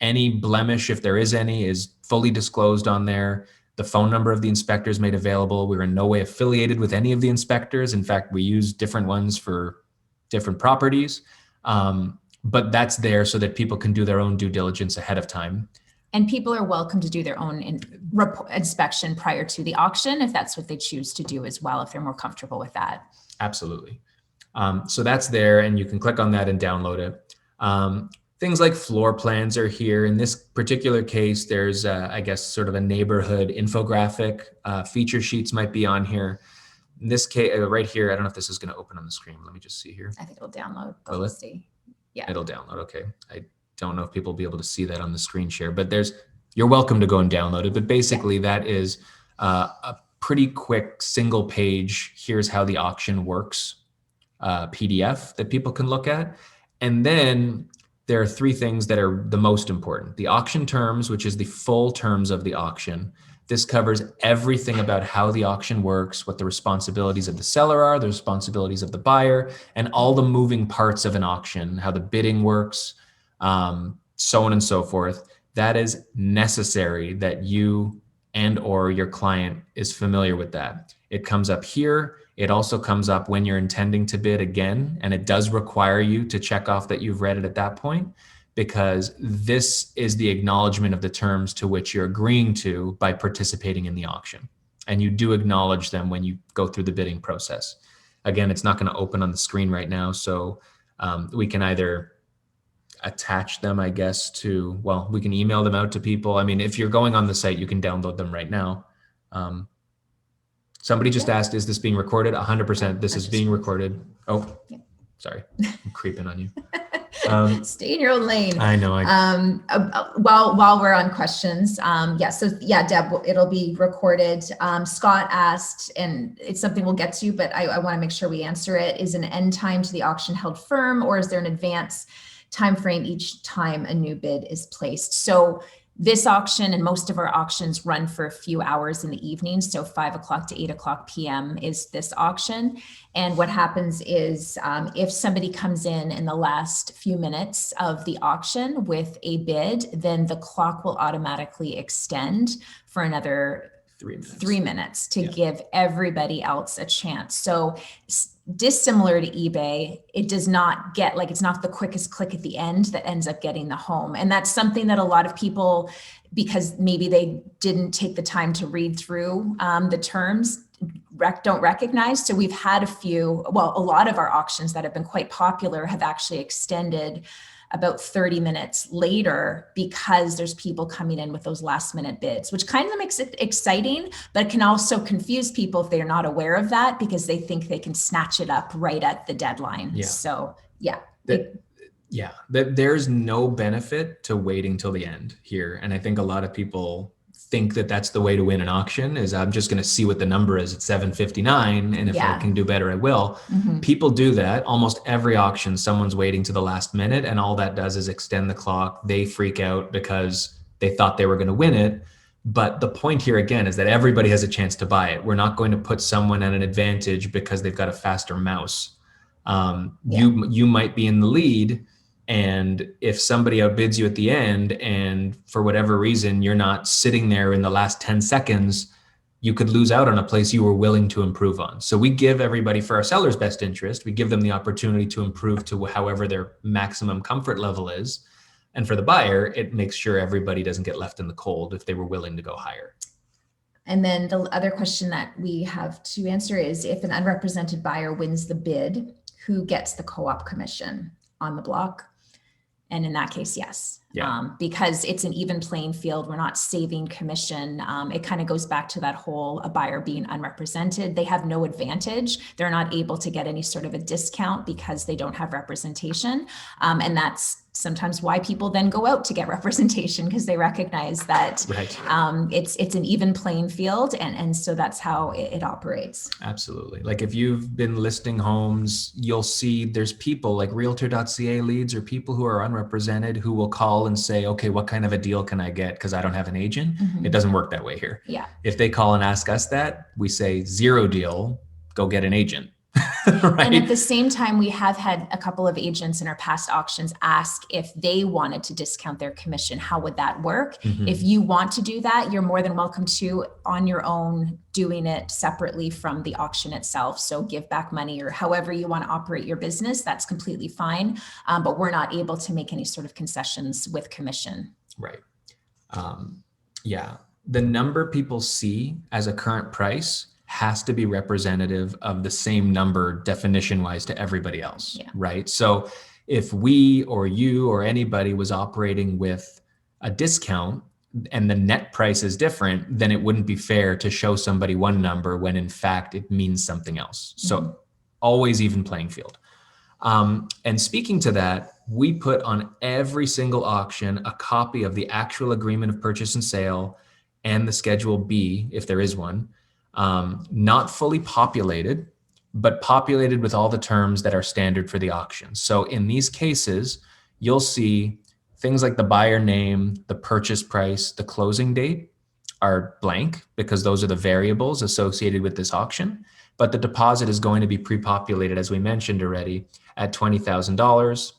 Any blemish, if there is any, is fully disclosed on there. The phone number of the inspector is made available. We're in no way affiliated with any of the inspectors. In fact, we use different ones for different properties. But that's there so that people can do their own due diligence ahead of time. And people are welcome to do their own inspection prior to the auction if that's what they choose to do as well, if they're more comfortable with that. Absolutely. So that's there, and you can click on that and download it. Things like floor plans are here. In this particular case, there's, I guess, sort of a neighborhood infographic. Feature sheets might be on here. In this case, right here, I don't know if this is going to open on the screen. Let me just see here. I think it'll download. Will it? See. Yeah. It'll download. Okay. I don't know if people will be able to see that on the screen share, but you're welcome to go and download it. But basically, that is a pretty quick single page, here's how the auction works PDF that people can look at. And then there are three things that are the most important. The auction terms, which is the full terms of the auction. This covers everything about how the auction works, what the responsibilities of the seller are, the responsibilities of the buyer, and all the moving parts of an auction, how the bidding works, so on and so forth. That is necessary that you and or your client is familiar with that. It comes up here. It also comes up when you're intending to bid again, and it does require you to check off that you've read it at that point, because this is the acknowledgement of the terms to which you're agreeing to by participating in the auction. And you do acknowledge them when you go through the bidding process. Again, it's not going to open on the screen right now, so we can either attach them, I guess, to, well, we can email them out to people. I mean, if you're going on the site, you can download them right now. Somebody just asked, is this being recorded? 100%. This is being recorded. Oh, sorry. I'm creeping on you. Stay in your own lane. I know. While we're on questions, Deb, it'll be recorded. Scott asked, and it's something we'll get to, but I want to make sure we answer it. Is an end time to the auction held firm, or is there an advance time frame each time a new bid is placed? So this auction and most of our auctions run for a few hours in the evening. So 5 o'clock to 8 o'clock p.m. is this auction. And what happens is if somebody comes in the last few minutes of the auction with a bid, then the clock will automatically extend for another 3 minutes to give everybody else a chance. So dissimilar to eBay, it does not get, like, it's not the quickest click at the end that ends up getting the home. And that's something that a lot of people, because maybe they didn't take the time to read through the terms, don't recognize. So we've had a lot of our auctions that have been quite popular have actually extended about 30 minutes later, because there's people coming in with those last minute bids, which kind of makes it exciting, but it can also confuse people if they're not aware of that, because they think they can snatch it up right at the deadline. Yeah. So there's no benefit to waiting till the end here. And I think a lot of people think that that's the way to win an auction, is I'm just going to see what the number is at 7:59, and if I can do better, I will. People do that. Almost every auction, someone's waiting to the last minute, and all that does is extend the clock. They freak out because they thought they were going to win it. But the point here again is that everybody has a chance to buy it. We're not going to put someone at an advantage because they've got a faster mouse. You might be in the lead, and if somebody outbids you at the end, and for whatever reason, you're not sitting there in the last 10 seconds, you could lose out on a place you were willing to improve on. So we give everybody, for our seller's best interest, we give them the opportunity to improve to however their maximum comfort level is. And for the buyer, it makes sure everybody doesn't get left in the cold if they were willing to go higher. And then the other question that we have to answer is, if an unrepresented buyer wins the bid, who gets the co-op commission on the block? And in that case, yes. Because it's an even playing field. We're not saving commission. It kind of goes back to that whole, a buyer being unrepresented. They have no advantage. They're not able to get any sort of a discount because they don't have representation. And that's sometimes why people then go out to get representation, because they recognize that it's an even playing field. And so that's how it operates. Absolutely. Like if you've been listing homes, you'll see there's people like Realtor.ca leads, or people who are unrepresented, who will call and say, okay, what kind of a deal can I get? Because I don't have an agent. It doesn't work that way here. If they call and ask us that, we say 0 deal, go get an agent. And at the same time, we have had a couple of agents in our past auctions ask if they wanted to discount their commission. How would that work? If you want to do that, you're more than welcome to, on your own, doing it separately from the auction itself. So give back money, or however you want to operate your business, that's completely fine. But we're not able to make any sort of concessions with commission. Right. The number people see as a current price has to be representative of the same number definition wise to everybody else, right? So if we or you or anybody was operating with a discount and the net price is different, then it wouldn't be fair to show somebody one number when in fact it means something else. So always even playing field. And speaking to that, we put on every single auction a copy of the actual agreement of purchase and sale and the Schedule B, if there is one, not fully populated, but populated with all the terms that are standard for the auction. So in these cases, you'll see things like the buyer name, the purchase price, the closing date are blank because those are the variables associated with this auction. But the deposit is going to be pre-populated, as we mentioned already, at $20,000.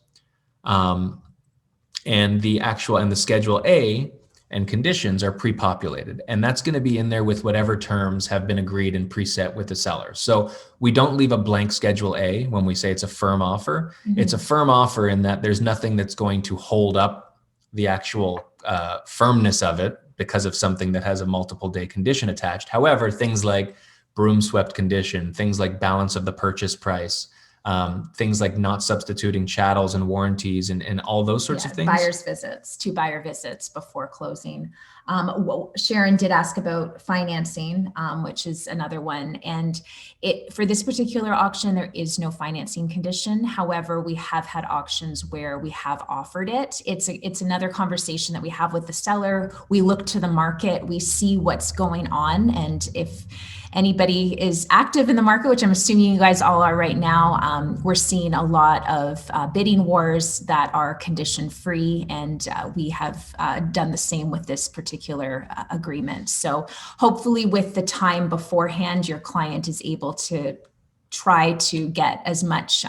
And the Schedule A and conditions are pre-populated, and that's going to be in there with whatever terms have been agreed and preset with the seller. So we don't leave a blank Schedule A when we say it's a firm offer. It's a firm offer in that there's nothing that's going to hold up the actual firmness of it because of something that has a multiple day condition attached. However, things like broom swept condition, things like balance of the purchase price, things like not substituting chattels and warranties and all those sorts of things. Buyer's visits, 2 buyer visits before closing. Sharon did ask about financing, which is another one. And for this particular auction, there is no financing condition. However, we have had auctions where we have offered it. It's another conversation that we have with the seller. We look to the market, we see what's going on. And if anybody is active in the market, which I'm assuming you guys all are right now, we're seeing a lot of bidding wars that are condition free, and we have done the same with this particular agreement. So hopefully with the time beforehand, your client is able to try to get as much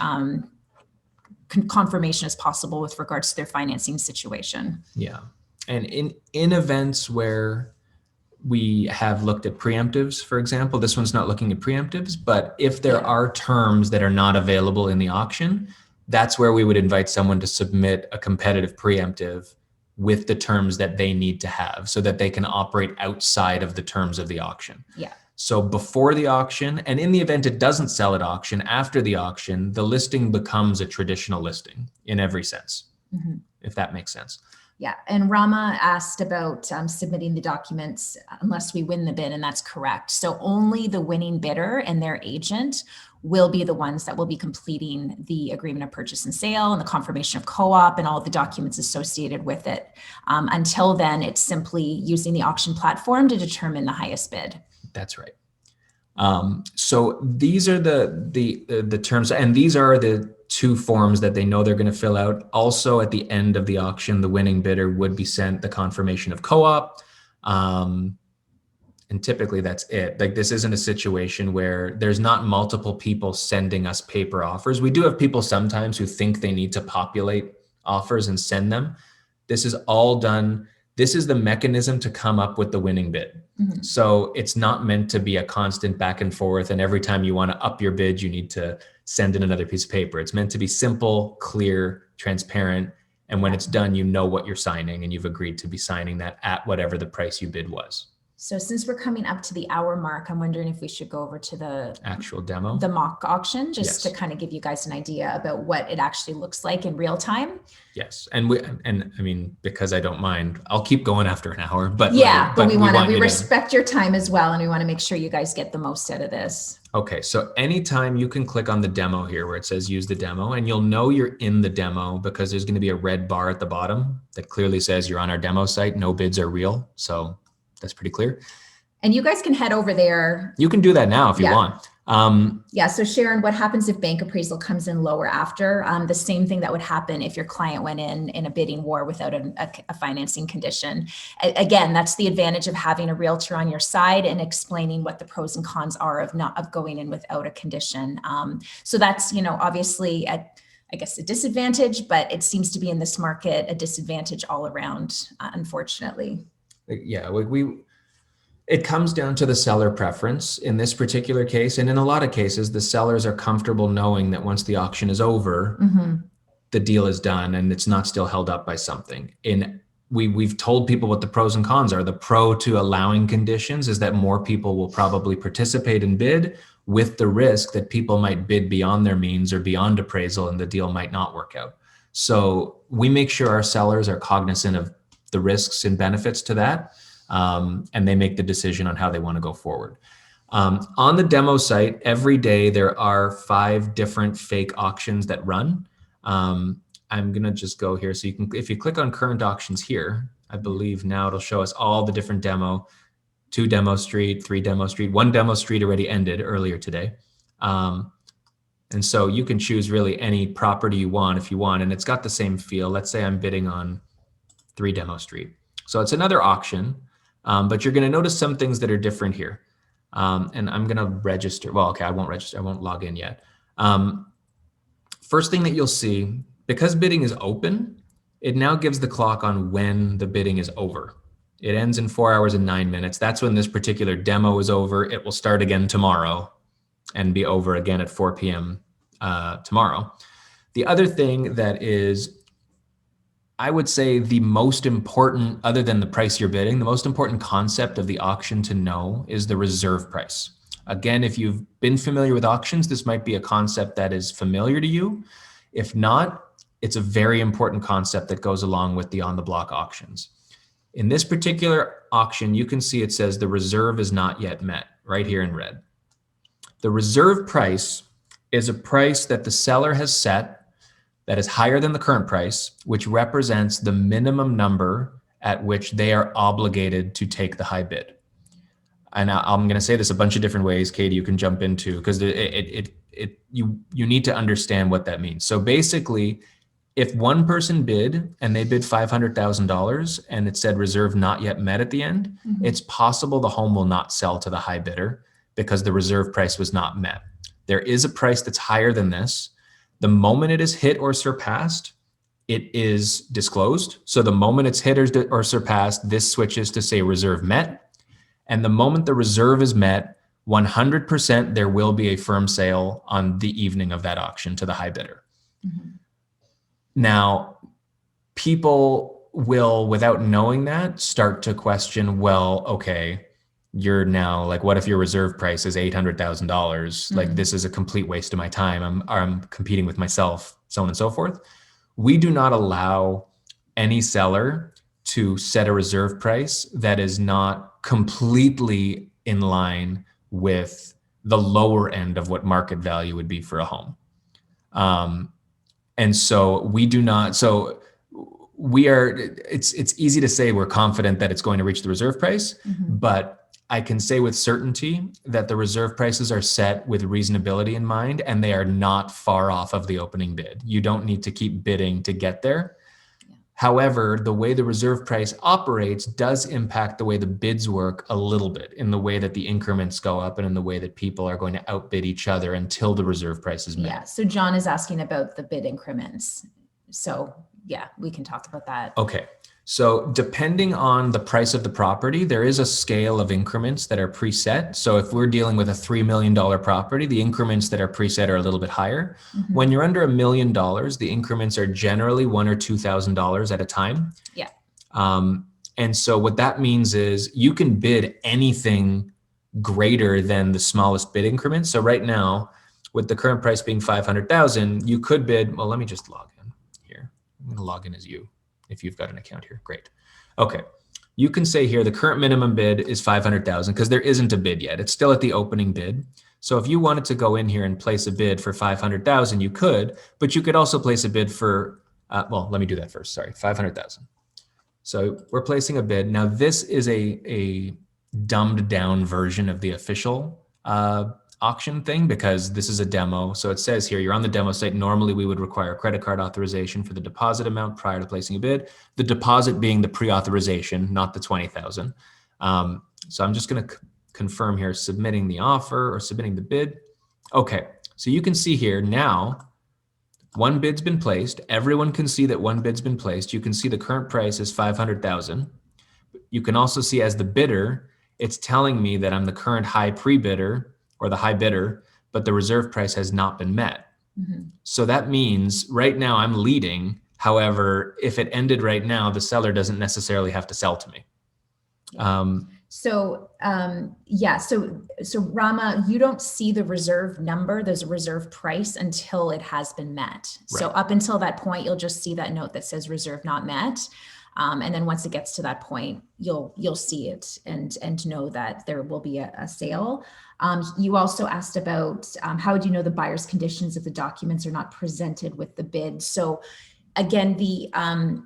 confirmation as possible with regards to their financing situation. Yeah. And in events where we have looked at preemptives, for example, this one's not looking at preemptives, but if there are terms that are not available in the auction, that's where we would invite someone to submit a competitive preemptive with the terms that they need to have so that they can operate outside of the terms of the auction. Yeah. So before the auction, and in the event it doesn't sell at auction, after the auction, the listing becomes a traditional listing in every sense, if that makes sense. Yeah, and Rama asked about submitting the documents unless we win the bid, and that's correct. So only the winning bidder and their agent will be the ones that will be completing the agreement of purchase and sale and the confirmation of co-op and all of the documents associated with it. Until then, it's simply using the auction platform to determine the highest bid. That's right. So these are the terms, and these are the 2 forms that they know they're going to fill out. Also, at the end of the auction, the winning bidder would be sent the confirmation of co-op. And typically that's it. Like, this isn't a situation where there's not multiple people sending us paper offers. We do have people sometimes who think they need to populate offers and send them. This is all done. This is the mechanism to come up with the winning bid. So it's not meant to be a constant back and forth, and every time you want to up your bid, you need to send in another piece of paper. It's meant to be simple, clear, transparent, and when it's done, you know what you're signing, and you've agreed to be signing that at whatever the price you bid was. So since we're coming up to the hour mark, I'm wondering if we should go over to the actual demo, the mock auction, just to kind of give you guys an idea about what it actually looks like in real time. Yes, and I mean, because I don't mind, I'll keep going after an hour. But but we respect your time as well, and we want to make sure you guys get the most out of this. Okay, so anytime you can click on the demo here where it says use the demo, and you'll know you're in the demo because there's going to be a red bar at the bottom that clearly says you're on our demo site. No bids are real, so that's pretty clear. And you guys can head over there. You can do that now if you want. So Sharon, what happens if bank appraisal comes in lower after? The same thing that would happen if your client went in a bidding war without a financing condition. Again, that's the advantage of having a realtor on your side and explaining what the pros and cons are of going in without a condition. So that's, obviously I guess a disadvantage, but it seems to be in this market a disadvantage all around, unfortunately. Yeah, it comes down to the seller preference in this particular case. And in a lot of cases, the sellers are comfortable knowing that once the auction is over, the deal is done and it's not still held up by something. We've told people what the pros and cons are. The pro to allowing conditions is that more people will probably participate and bid, with the risk that people might bid beyond their means or beyond appraisal and the deal might not work out. So we make sure our sellers are cognizant of the risks and benefits to that. And they make the decision on how they want to go forward. On the demo site, every day there are 5 different fake auctions that run. I'm going to just go here. So you can, if you click on current auctions here, I believe now it'll show us all the different demo. 2 demo street, 3 demo street. 1 demo street already ended earlier today. And so you can choose really any property you want if you want, and it's got the same feel. Let's say I'm bidding on 3 demo street. So it's another auction, but you're going to notice some things that are different here. And I'm going to register. Well, okay, I won't register. I won't log in yet. First thing that you'll see, because bidding is open, it now gives the clock on when the bidding is over. It ends in 4 hours and 9 minutes. That's when this particular demo is over. It will start again tomorrow and be over again at 4 p.m. Tomorrow. The other thing that is, I would say, the most important, other than the price you're bidding, the most important concept of the auction to know is the reserve price. Again, if you've been familiar with auctions, this might be a concept that is familiar to you. If not, it's a very important concept that goes along with the on-the-block auctions. In this particular auction, you can see it says the reserve is not yet met, right here in red. The reserve price is a price that the seller has set that is higher than the current price, which represents the minimum number at which they are obligated to take the high bid. And I'm going to say this a bunch of different ways, Katie, you can jump into, because you need to understand what that means. So basically, if one person bid and they bid $500,000 and it said reserve not yet met at the end, it's possible the home will not sell to the high bidder because the reserve price was not met. There is a price that's higher than this. The moment it is hit or surpassed, it is disclosed. So the moment it's hit or surpassed, this switches to say reserve met. And the moment the reserve is met, 100% there will be a firm sale on the evening of that auction to the high bidder. Now, people will, without knowing that, start to question, well, okay, you're now like, what if your reserve price is $800,000? Like, this is a complete waste of my time. I'm competing with myself, so on and so forth. We do not allow any seller to set a reserve price that is not completely in line with the lower end of what market value would be for a home. And so we do not, so we are, it's easy to say we're confident that it's going to reach the reserve price, but I can say with certainty that the reserve prices are set with reasonability in mind, and they are not far off of the opening bid. You don't need to keep bidding to get there. However, the way the reserve price operates does impact the way the bids work a little bit, in the way that the increments go up and in the way that people are going to outbid each other until the reserve price is met. Yeah, so John is asking about the bid increments. So yeah, we can talk about that. Okay. So depending on the price of the property, there is a scale of increments that are preset. So if we're dealing with a $3 million property, the increments that are preset are a little bit higher. When you're under $1 million, the increments are generally $1,000 or $2,000 at a time. Yeah. And so what that means is you can bid anything greater than the smallest bid increment. So right now, with the current price being 500,000, you could bid, well, let me just log in here. I'm going to log in as you. If you've got an account here, great. Okay, you can say here the current minimum bid is 500,000 because there isn't a bid yet. It's still at the opening bid. So if you wanted to go in here and place a bid for 500,000, you could, but you could also place a bid for, well, let me do that first. Sorry, 500,000. So we're placing a bid. Now this is a dumbed down version of the official auction thing, because this is a demo. So it says here, you're on the demo site. Normally we would require a credit card authorization for the deposit amount prior to placing a bid. The deposit being the pre-authorization, not the 20,000. So I'm just going to confirm here, submitting the offer or submitting the bid. Okay, so you can see here now, one bid's been placed. Everyone can see that one bid's been placed. You can see the current price is 500,000. You can also see as the bidder, it's telling me that I'm the current high pre-bidder or the high bidder, but the reserve price has not been met. So that means right now I'm leading. However, if it ended right now, the seller doesn't necessarily have to sell to me. So Rama, you don't see the reserve number, there's a reserve price until it has been met. Right. So up until that point, you'll just see that note that says reserve not met. And then once it gets to that point, you'll see it and know that there will be a sale. You also asked about how do you know the buyer's conditions if the documents are not presented with the bid? So Again, the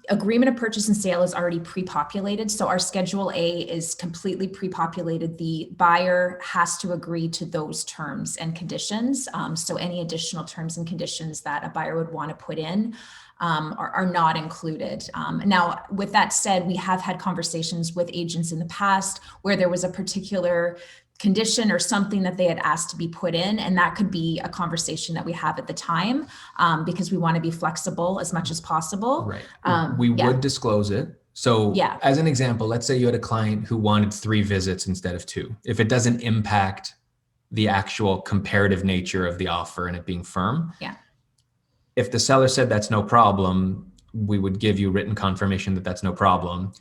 agreement of purchase and sale is already pre-populated. So our Schedule A is completely pre-populated. The buyer has to agree to those terms and conditions. So any additional terms and conditions that a buyer would want to put in are not included. Now, with that said, we have had conversations with agents in the past where there was a particular condition or something that they had asked to be put in, and that could be a conversation that we have at the time, because we want to be flexible as much as possible. Right. We would disclose it. So as an example, let's say you had a client who wanted 3 visits instead of 2. If it doesn't impact the actual comparative nature of the offer and it being firm, if the seller said that's no problem, we would give you written confirmation that that's no problem.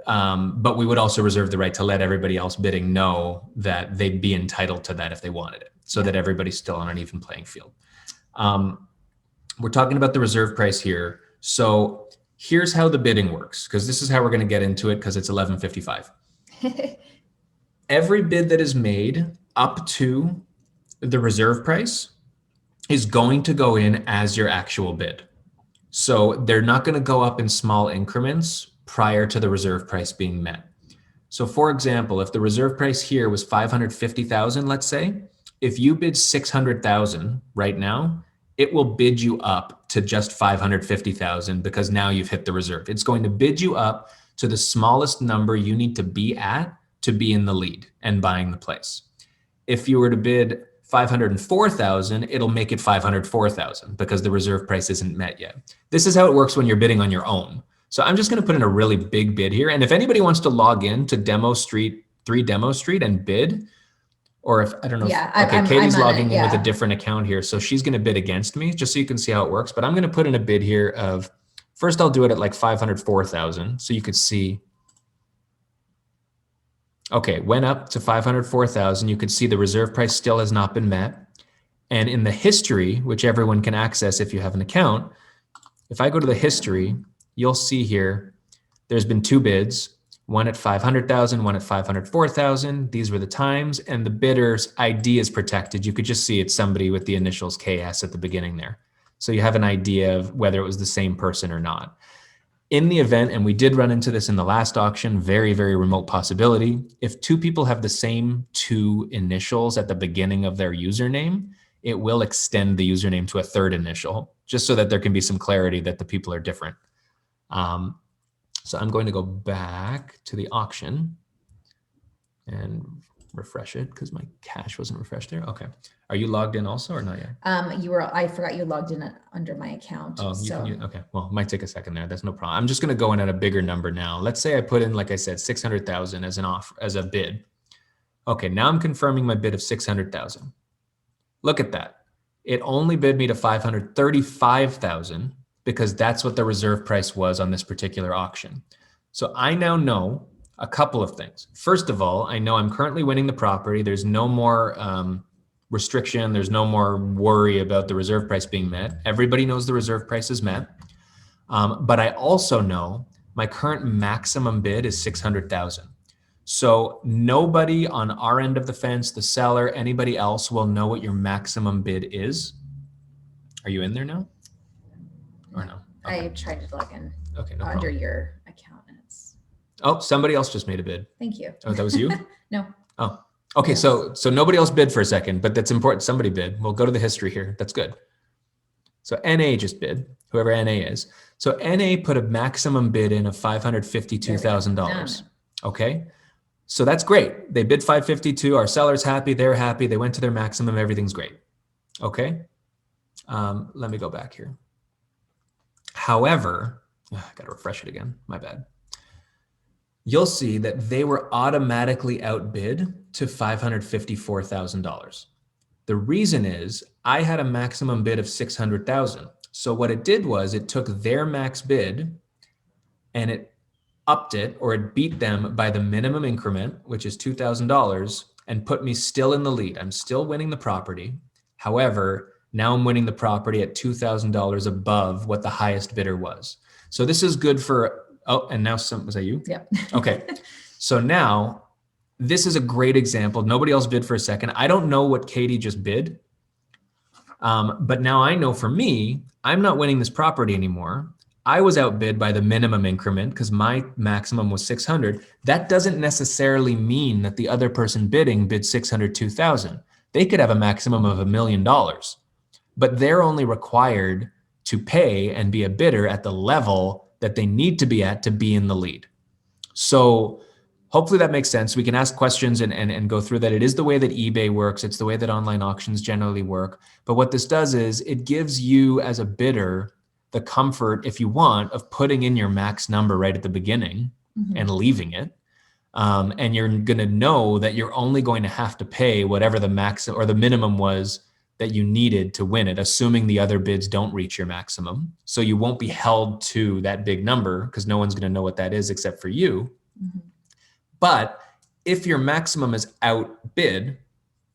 But we would also reserve the right to let everybody else bidding know that they'd be entitled to that if they wanted it, so that everybody's still on an even playing field. We're talking about the reserve price here. So here's how the bidding works, because this is how we're going to get into it, because it's 11:55. Every bid that is made up to the reserve price is going to go in as your actual bid. So they're not going to go up in small increments prior to the reserve price being met. So for example, if the reserve price here was 550,000, let's say, if you bid 600,000 right now, it will bid you up to just 550,000 because now you've hit the reserve. It's going to bid you up to the smallest number you need to be at to be in the lead and buying the place. If you were to bid 504,000, it'll make it 504,000 because the reserve price isn't met yet. This is how it works when you're bidding on your own. So I'm just going to put in a really big bid here. And if anybody wants to log in to Demo Street, 3 Demo Street and bid, or if, I don't know. Okay, Katie's logging in with a different account here. So she's going to bid against me just so you can see how it works. But I'm going to put in a bid here of, first I'll do it at like 504,000. So you could see, okay, went up to 504,000. You could see the reserve price still has not been met. And in the history, which everyone can access if you have an account, if I go to the history, you'll see here, there's been 2 bids, one at 500,000, one at 504,000. These were the times, and the bidder's ID is protected. You could just see it's somebody with the initials KS at the beginning there. So you have an idea of whether it was the same person or not. In the event, and we did run into this in the last auction, very, very remote possibility, if 2 people have the same 2 initials at the beginning of their username, it will extend the username to a 3rd initial, just so that there can be some clarity that the people are different. So I'm going to go back to the auction and refresh it because my cache wasn't refreshed there. Okay. Are you logged in also or not yet? I forgot you logged in under my account. Oh, okay. Well, it might take a second there. That's no problem. I'm just going to go in at a bigger number now. Let's say I put in, like I said, 600,000 as an offer, as a bid. Okay. Now I'm confirming my bid of 600,000. Look at that. It only bid me to 535,000 because that's what the reserve price was on this particular auction. So I now know a couple of things. First of all, I know I'm currently winning the property. There's no more restriction. There's no more worry about the reserve price being met. Everybody knows the reserve price is met. But I also know my current maximum bid is 600,000. So nobody on our end of the fence, the seller, anybody else will know what your maximum bid is. Are you in there now? Or no? Okay. I tried to log in. Okay, no under problem. your account. And it's... Oh, somebody else just made a bid. Thank you. Oh, that was you? No. Oh, okay. So nobody else bid for a second, but that's important. Somebody bid. We'll go to the history here. That's good. So NA just bid, whoever NA is. So NA put a maximum bid in of $552,000. Okay. So that's great. They bid 552. Our seller's happy. They're happy. They went to their maximum. Everything's great. Okay. Let me go back here. However, I got to refresh it again. My bad. You'll see that they were automatically outbid to $554,000. The reason is I had a maximum bid of 600,000. So what it did was it took their max bid and it upped it, or it beat them by the minimum increment, which is $2,000, and put me still in the lead. I'm still winning the property. However, now I'm winning the property at $2,000 above what the highest bidder was. So this is good for, oh, and now was that you? Yeah. Okay. So now this is a great example. Nobody else bid for a second. I don't know what Katie just bid. But now I know for me, I'm not winning this property anymore. I was outbid by the minimum increment because my maximum was 600. That doesn't necessarily mean that the other person bidding bid 602,000. They could have a maximum of $1 million, but they're only required to pay and be a bidder at the level that they need to be at to be in the lead. So hopefully that makes sense. We can ask questions and go through that. It is the way that eBay works. It's the way that online auctions generally work. But what this does is it gives you as a bidder the comfort, if you want, of putting in your max number right at the beginning and leaving it. And you're going to know that you're only going to have to pay whatever the max or the minimum was that you needed to win it, assuming the other bids don't reach your maximum. So you won't be held to that big number because no one's going to know what that is except for you. But if your maximum is outbid,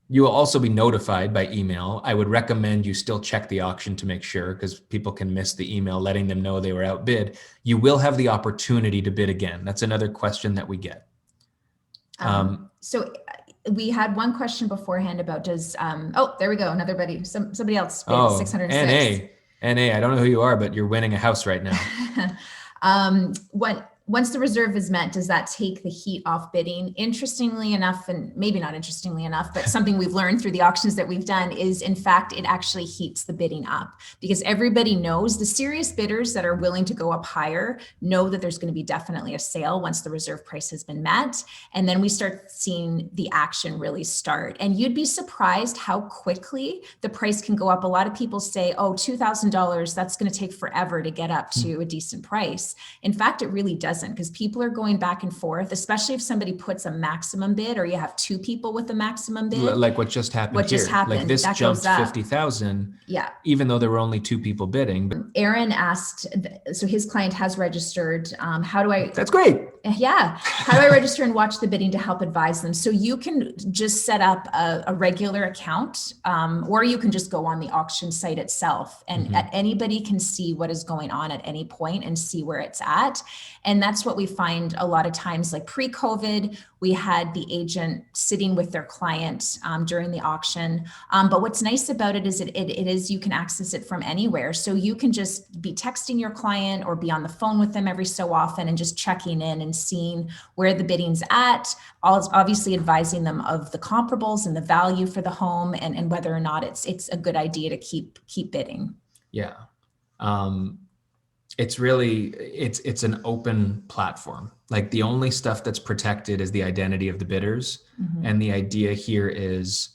you will also be notified by email. I would recommend you still check the auction to make sure, because people can miss the email letting them know they were outbid. You will have the opportunity to bid again. That's another question that we get. So we had one question beforehand about oh, there we go. Another buddy, somebody else bid 606. NA, I don't know who you are, but you're winning a house right now. Once the reserve is met, does that take the heat off bidding? Interestingly enough, and maybe not interestingly enough, but something we've learned through the auctions that we've done is, in fact, it actually heats the bidding up, because everybody knows, the serious bidders that are willing to go up higher know that there's going to be definitely a sale once the reserve price has been met. And then we start seeing the action really start. And you'd be surprised how quickly the price can go up. A lot of people say, oh, $2,000, that's going to take forever to get up to a decent price. In fact, it really doesn't, because people are going back and forth, especially if somebody puts a maximum bid or you have two people with a maximum bid. Like what just happened What here. just happened. Like this that jumped 50,000. Yeah. Even though there were only two people bidding. But Aaron asked, so his client has registered. How do I? That's great. Yeah. How do I register and watch the bidding to help advise them? So you can just set up a regular account, or you can just go on the auction site itself, and anybody can see what is going on at any point and see where it's at. And that's what we find a lot of times, like pre-COVID, we had the agent sitting with their client during the auction. But what's nice about it is it is, you can access it from anywhere. So you can just be texting your client or be on the phone with them every so often and just checking in and seeing where the bidding's at, obviously advising them of the comparables and the value for the home, and whether or not it's a good idea to keep bidding. Yeah. It's really, it's an open platform. Like the only stuff that's protected is the identity of the bidders. And the idea here is,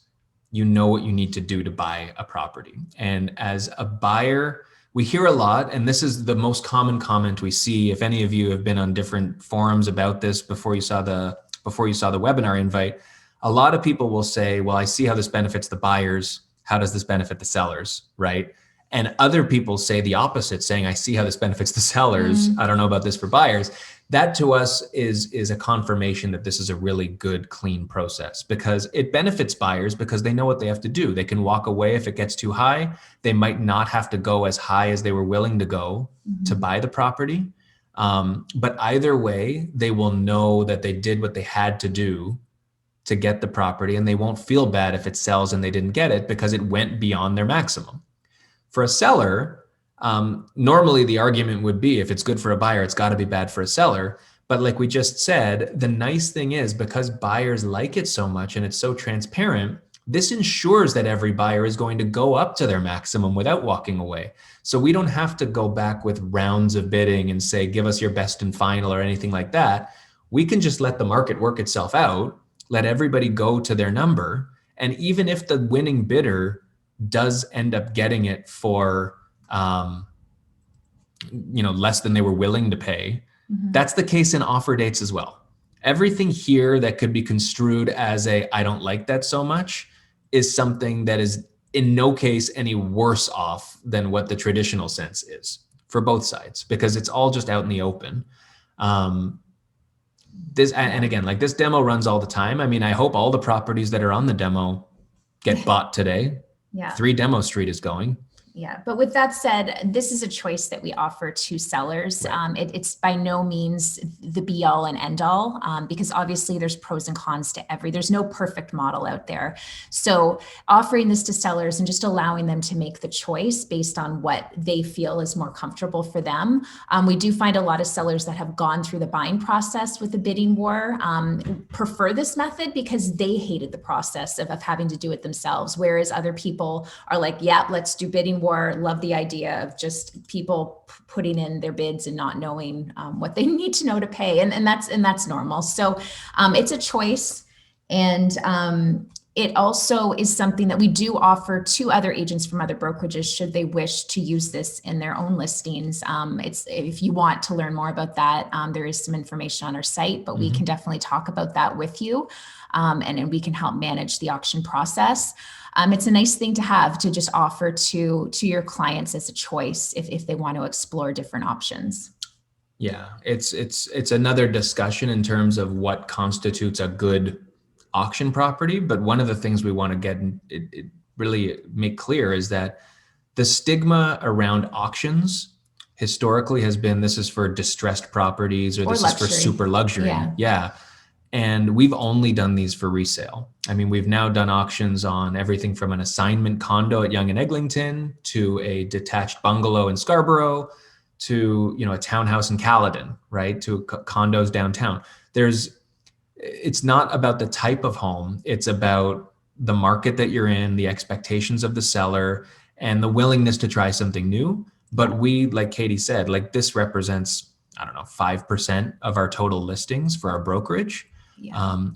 you know what you need to do to buy a property. And as a buyer, we hear a lot, and this is the most common comment we see. If any of you have been on different forums about this before you saw the webinar invite, a lot of people will say, well, I see how this benefits the buyers. How does this benefit the sellers, right? And other people say the opposite, saying, I see how this benefits the sellers. I don't know about this for buyers. That to us is a confirmation that this is a really good, clean process, because it benefits buyers because they know what they have to do. They can walk away if it gets too high. They might not have to go as high as they were willing to go to buy the property. But either way, they will know that they did what they had to do to get the property, and they won't feel bad if it sells and they didn't get it because it went beyond their maximum. For a seller, normally the argument would be, if it's good for a buyer, it's got to be bad for a seller. But like we just said, the nice thing is, because buyers like it so much and it's so transparent, this ensures that every buyer is going to go up to their maximum without walking away. So we don't have to go back with rounds of bidding and say, give us your best and final or anything like that. We can just let the market work itself out, let everybody go to their number. And even if the winning bidder does end up getting it for less than they were willing to pay, that's the case in offer dates as well. Everything here that could be construed as I don't like that so much is something that is in no case any worse off than what the traditional sense is for both sides, because it's all just out in the open. And again, like this demo runs all the time. I mean, I hope all the properties that are on the demo get bought today. Yeah. 3 Demo Street is going. Yeah, but with that said, this is a choice that we offer to sellers. Right. It's by no means the be all and end all, because obviously there's pros and cons to there's no perfect model out there. So offering this to sellers and just allowing them to make the choice based on what they feel is more comfortable for them. We do find a lot of sellers that have gone through the buying process with the bidding war prefer this method because they hated the process of having to do it themselves, whereas other people are like, yeah, let's do bidding war. Love the idea of just people putting in their bids and not knowing what they need to know to pay, and that's normal. So it's a choice, and it also is something that we do offer to other agents from other brokerages should they wish to use this in their own listings. It's if you want to learn more about that, there is some information on our site, but we can definitely talk about that with you, and we can help manage the auction process. It's a nice thing to have to just offer to your clients as a choice if they want to explore different options. Yeah, it's another discussion in terms of what constitutes a good auction property. But one of the things we want to it really make clear is that the stigma around auctions historically has been this is for distressed properties or this is for super luxury. Yeah. And we've only done these for resale. I mean, we've now done auctions on everything from an assignment condo at Yonge and Eglinton to a detached bungalow in Scarborough to, a townhouse in Caledon, right? To condos downtown. It's not about the type of home. It's about the market that you're in, the expectations of the seller, and the willingness to try something new. But we, like Katie said, like this represents, I don't know, 5% of our total listings for our brokerage.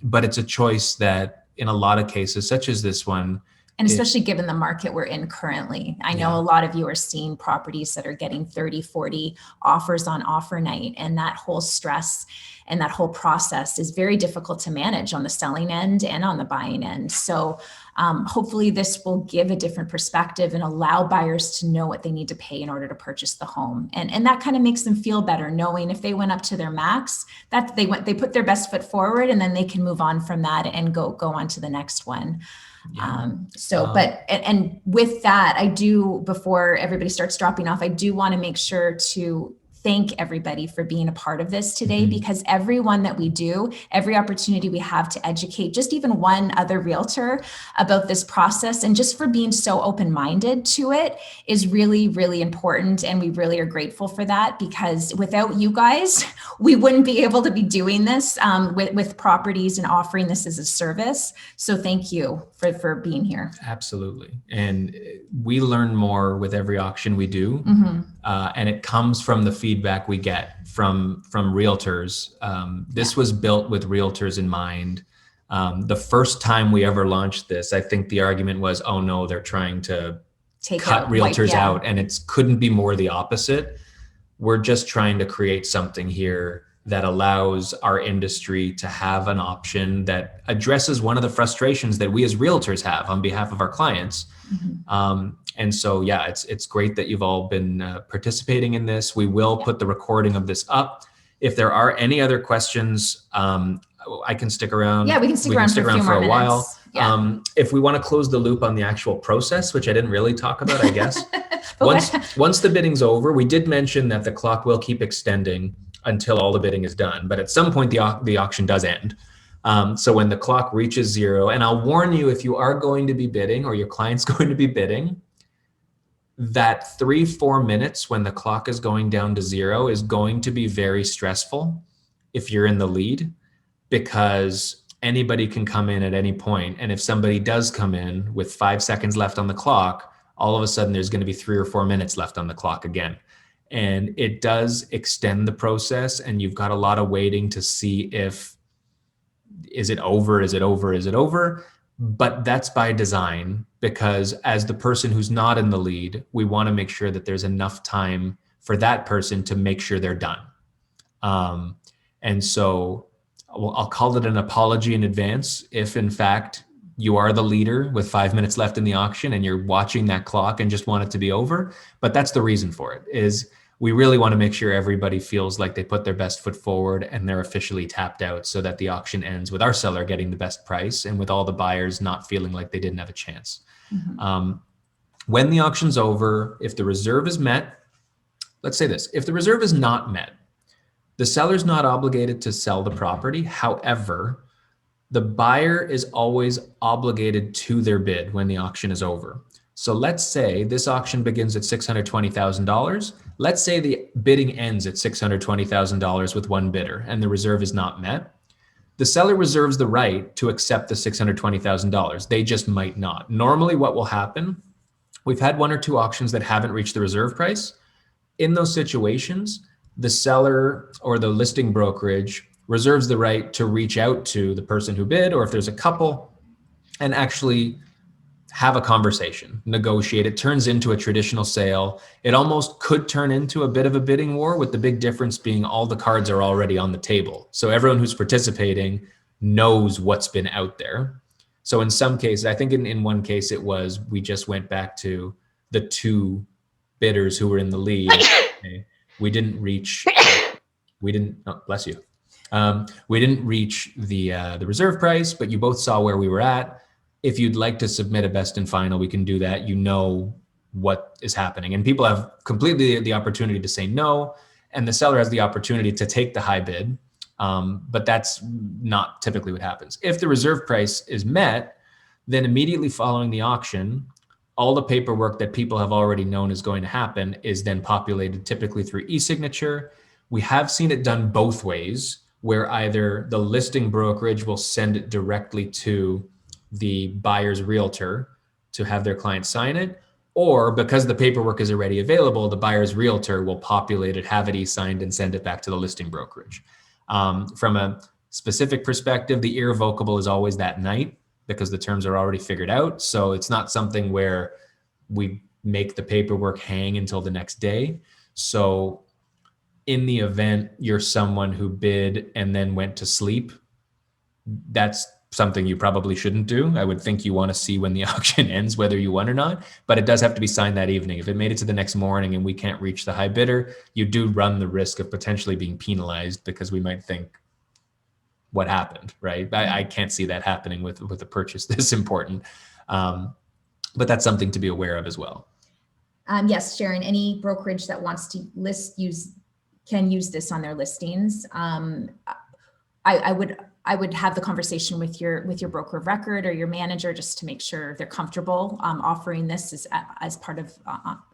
But it's a choice that in a lot of cases, such as this one, and especially given the market we're in currently, I know a lot of you are seeing properties that are getting 30, 40 offers on offer night. And that whole stress and that whole process is very difficult to manage on the selling end and on the buying end. So hopefully this will give a different perspective and allow buyers to know what they need to pay in order to purchase the home. And that kind of makes them feel better, knowing if they went up to their max, that they put their best foot forward, and then they can move on from that and go on to the next one. And with that, I do, before everybody starts dropping off, I do want to make sure to thank everybody for being a part of this today, because everyone that we do, every opportunity we have to educate just even one other realtor about this process, and just for being so open-minded to it, is really, really important. And we really are grateful for that, because without you guys, we wouldn't be able to be doing this with properties and offering this as a service. So thank you for being here. Absolutely. And we learn more with every auction we do. And it comes from the feedback we get from realtors. This was built with realtors in mind. The first time we ever launched this, I think the argument was, oh no, they're trying to cut realtors out. And it couldn't be more the opposite. We're just trying to create something here that allows our industry to have an option that addresses one of the frustrations that we as realtors have on behalf of our clients. And so, yeah, it's great that you've all been participating in this. We will put the recording of this up. If there are any other questions, I can stick around. Yeah, we can stick around for a while. If we want to close the loop on the actual process, which I didn't really talk about, I guess. Once the bidding's over, we did mention that the clock will keep extending until all the bidding is done. But at some point, the auction does end. So when the clock reaches zero, and I'll warn you, if you are going to be bidding or your client's going to be bidding, that 3-4 minutes when the clock is going down to zero is going to be very stressful if you're in the lead, because anybody can come in at any point. And if somebody does come in with 5 seconds left on the clock, all of a sudden there's going to be 3 or 4 minutes left on the clock again. And it does extend the process, and you've got a lot of waiting to see is it over? But that's by design, because as the person who's not in the lead, we want to make sure that there's enough time for that person to make sure they're done. And so I'll call it an apology in advance if in fact you are the leader with 5 minutes left in the auction and you're watching that clock and just want it to be over. But that's the reason for it, is we really want to make sure everybody feels like they put their best foot forward and they're officially tapped out, so that the auction ends with our seller getting the best price and with all the buyers not feeling like they didn't have a chance. When the auction's over, if the reserve is met, let's say this, if the reserve is not met, the seller's not obligated to sell the property. However, the buyer is always obligated to their bid when the auction is over. So let's say this auction begins at $620,000. Let's say the bidding ends at $620,000 with one bidder and the reserve is not met. The seller reserves the right to accept the $620,000. They just might not. Normally, what will happen, we've had one or two auctions that haven't reached the reserve price. In those situations, the seller or the listing brokerage reserves the right to reach out to the person who bid, or if there's a couple, and actually have a conversation, negotiate. It turns into a traditional sale. It almost could turn into a bit of a bidding war, with the big difference being all the cards are already on the table. So everyone who's participating knows what's been out there. So in some cases, I think in one case it was, we just went back to the two bidders who were in the lead. Okay, we didn't reach, oh, bless you. We didn't reach the reserve price, but you both saw where we were at. If you'd like to submit a best and final, we can do that. You know what is happening. And people have completely the opportunity to say no, and the seller has the opportunity to take the high bid. But that's not typically what happens. If the reserve price is met, then immediately following the auction, all the paperwork that people have already known is going to happen is then populated, typically through e-signature. We have seen it done both ways, where either the listing brokerage will send it directly to the buyer's realtor to have their client sign it, or because the paperwork is already available, the buyer's realtor will populate it, have it e-signed, and send it back to the listing brokerage. From a specific perspective, the irrevocable is always that night because the terms are already figured out. So it's not something where we make the paperwork hang until the next day. So in the event you're someone who bid and then went to sleep, that's something you probably shouldn't do. I would think you want to see when the auction ends, whether you won or not, but it does have to be signed that evening. If it made it to the next morning and we can't reach the high bidder, you do run the risk of potentially being penalized, because we might think, what happened, right? I can't see that happening with a purchase this important. But that's something to be aware of as well. Yes, Sharon, any brokerage that wants to can use this on their listings. I would have the conversation with your broker of record or your manager just to make sure they're comfortable offering this as part of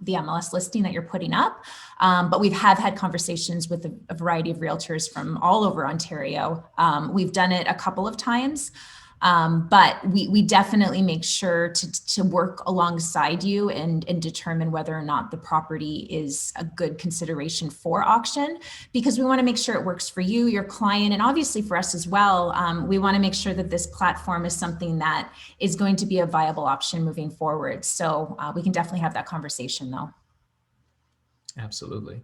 the MLS listing that you're putting up. But we've had conversations with a variety of realtors from all over Ontario. We've done it a couple of times. But we definitely make sure to work alongside you and determine whether or not the property is a good consideration for auction, because we want to make sure it works for you, your client, and obviously for us as well. We want to make sure that this platform is something that is going to be a viable option moving forward. So we can definitely have that conversation though. Absolutely.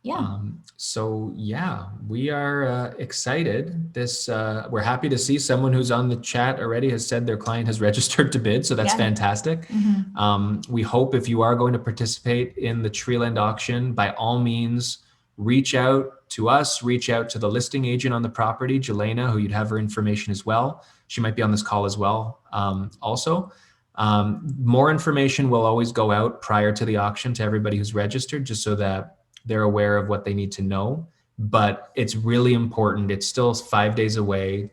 Yeah. So yeah, we are excited. We're happy to see someone who's on the chat already has said their client has registered to bid. So that's fantastic. Mm-hmm. We hope if you are going to participate in the Treeland auction, by all means, reach out to us, reach out to the listing agent on the property, Jelena, who you'd have her information as well. She might be on this call as well. Also, more information will always go out prior to the auction to everybody who's registered, just so that they're aware of what they need to know. But it's really important. It's still 5 days away.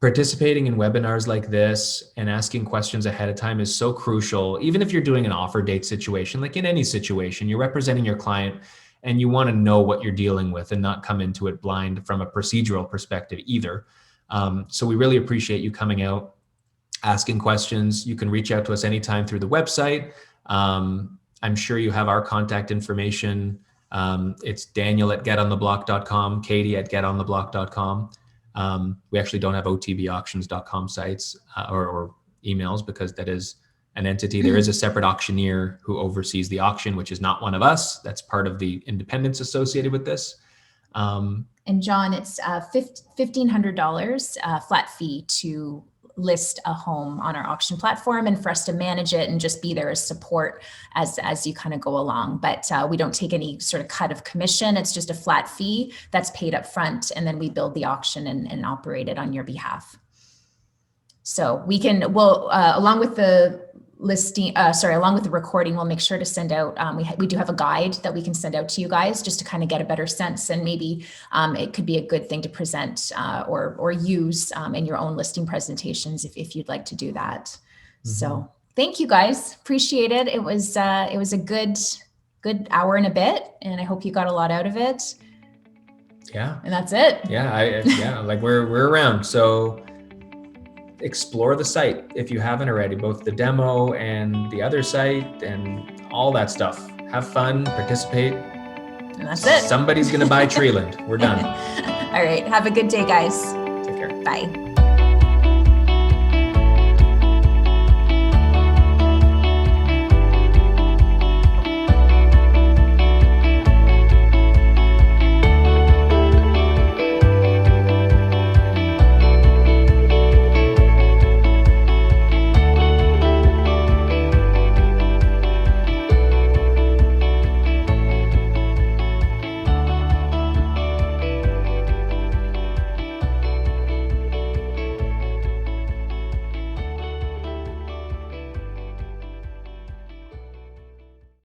Participating in webinars like this and asking questions ahead of time is so crucial. Even if you're doing an offer date situation, like in any situation, you're representing your client and you want to know what you're dealing with and not come into it blind from a procedural perspective either. So we really appreciate you coming out, asking questions. You can reach out to us anytime through the website. I'm sure you have our contact information. It's Daniel@getontheblock.com, Katie@getontheblock.com. We actually don't have otbauctions.com sites or emails, because that is an entity. There is a separate auctioneer who oversees the auction, which is not one of us. That's part of the independence associated with this. And John, it's $1,500 flat fee to list a home on our auction platform, and for us to manage it and just be there as support as you kind of go along. But we don't take any sort of cut of commission. It's just a flat fee that's paid up front, and then we build the auction and operate it on your behalf. So we'll along with the along with the recording, we'll make sure to send out, we do have a guide that we can send out to you guys just to kind of get a better sense, and maybe it could be a good thing to present or use in your own listing presentations if you'd like to do that. Mm-hmm. So thank you guys, appreciate it. It was a good hour and a bit, and I hope you got a lot out of it. Yeah. And that's it. Yeah, like we're around. So explore the site if you haven't already, both the demo and the other site and all that stuff. Have fun, participate. And that's it. Somebody's going to buy Treeland. We're done. All right. Have a good day, guys. Take care. Bye.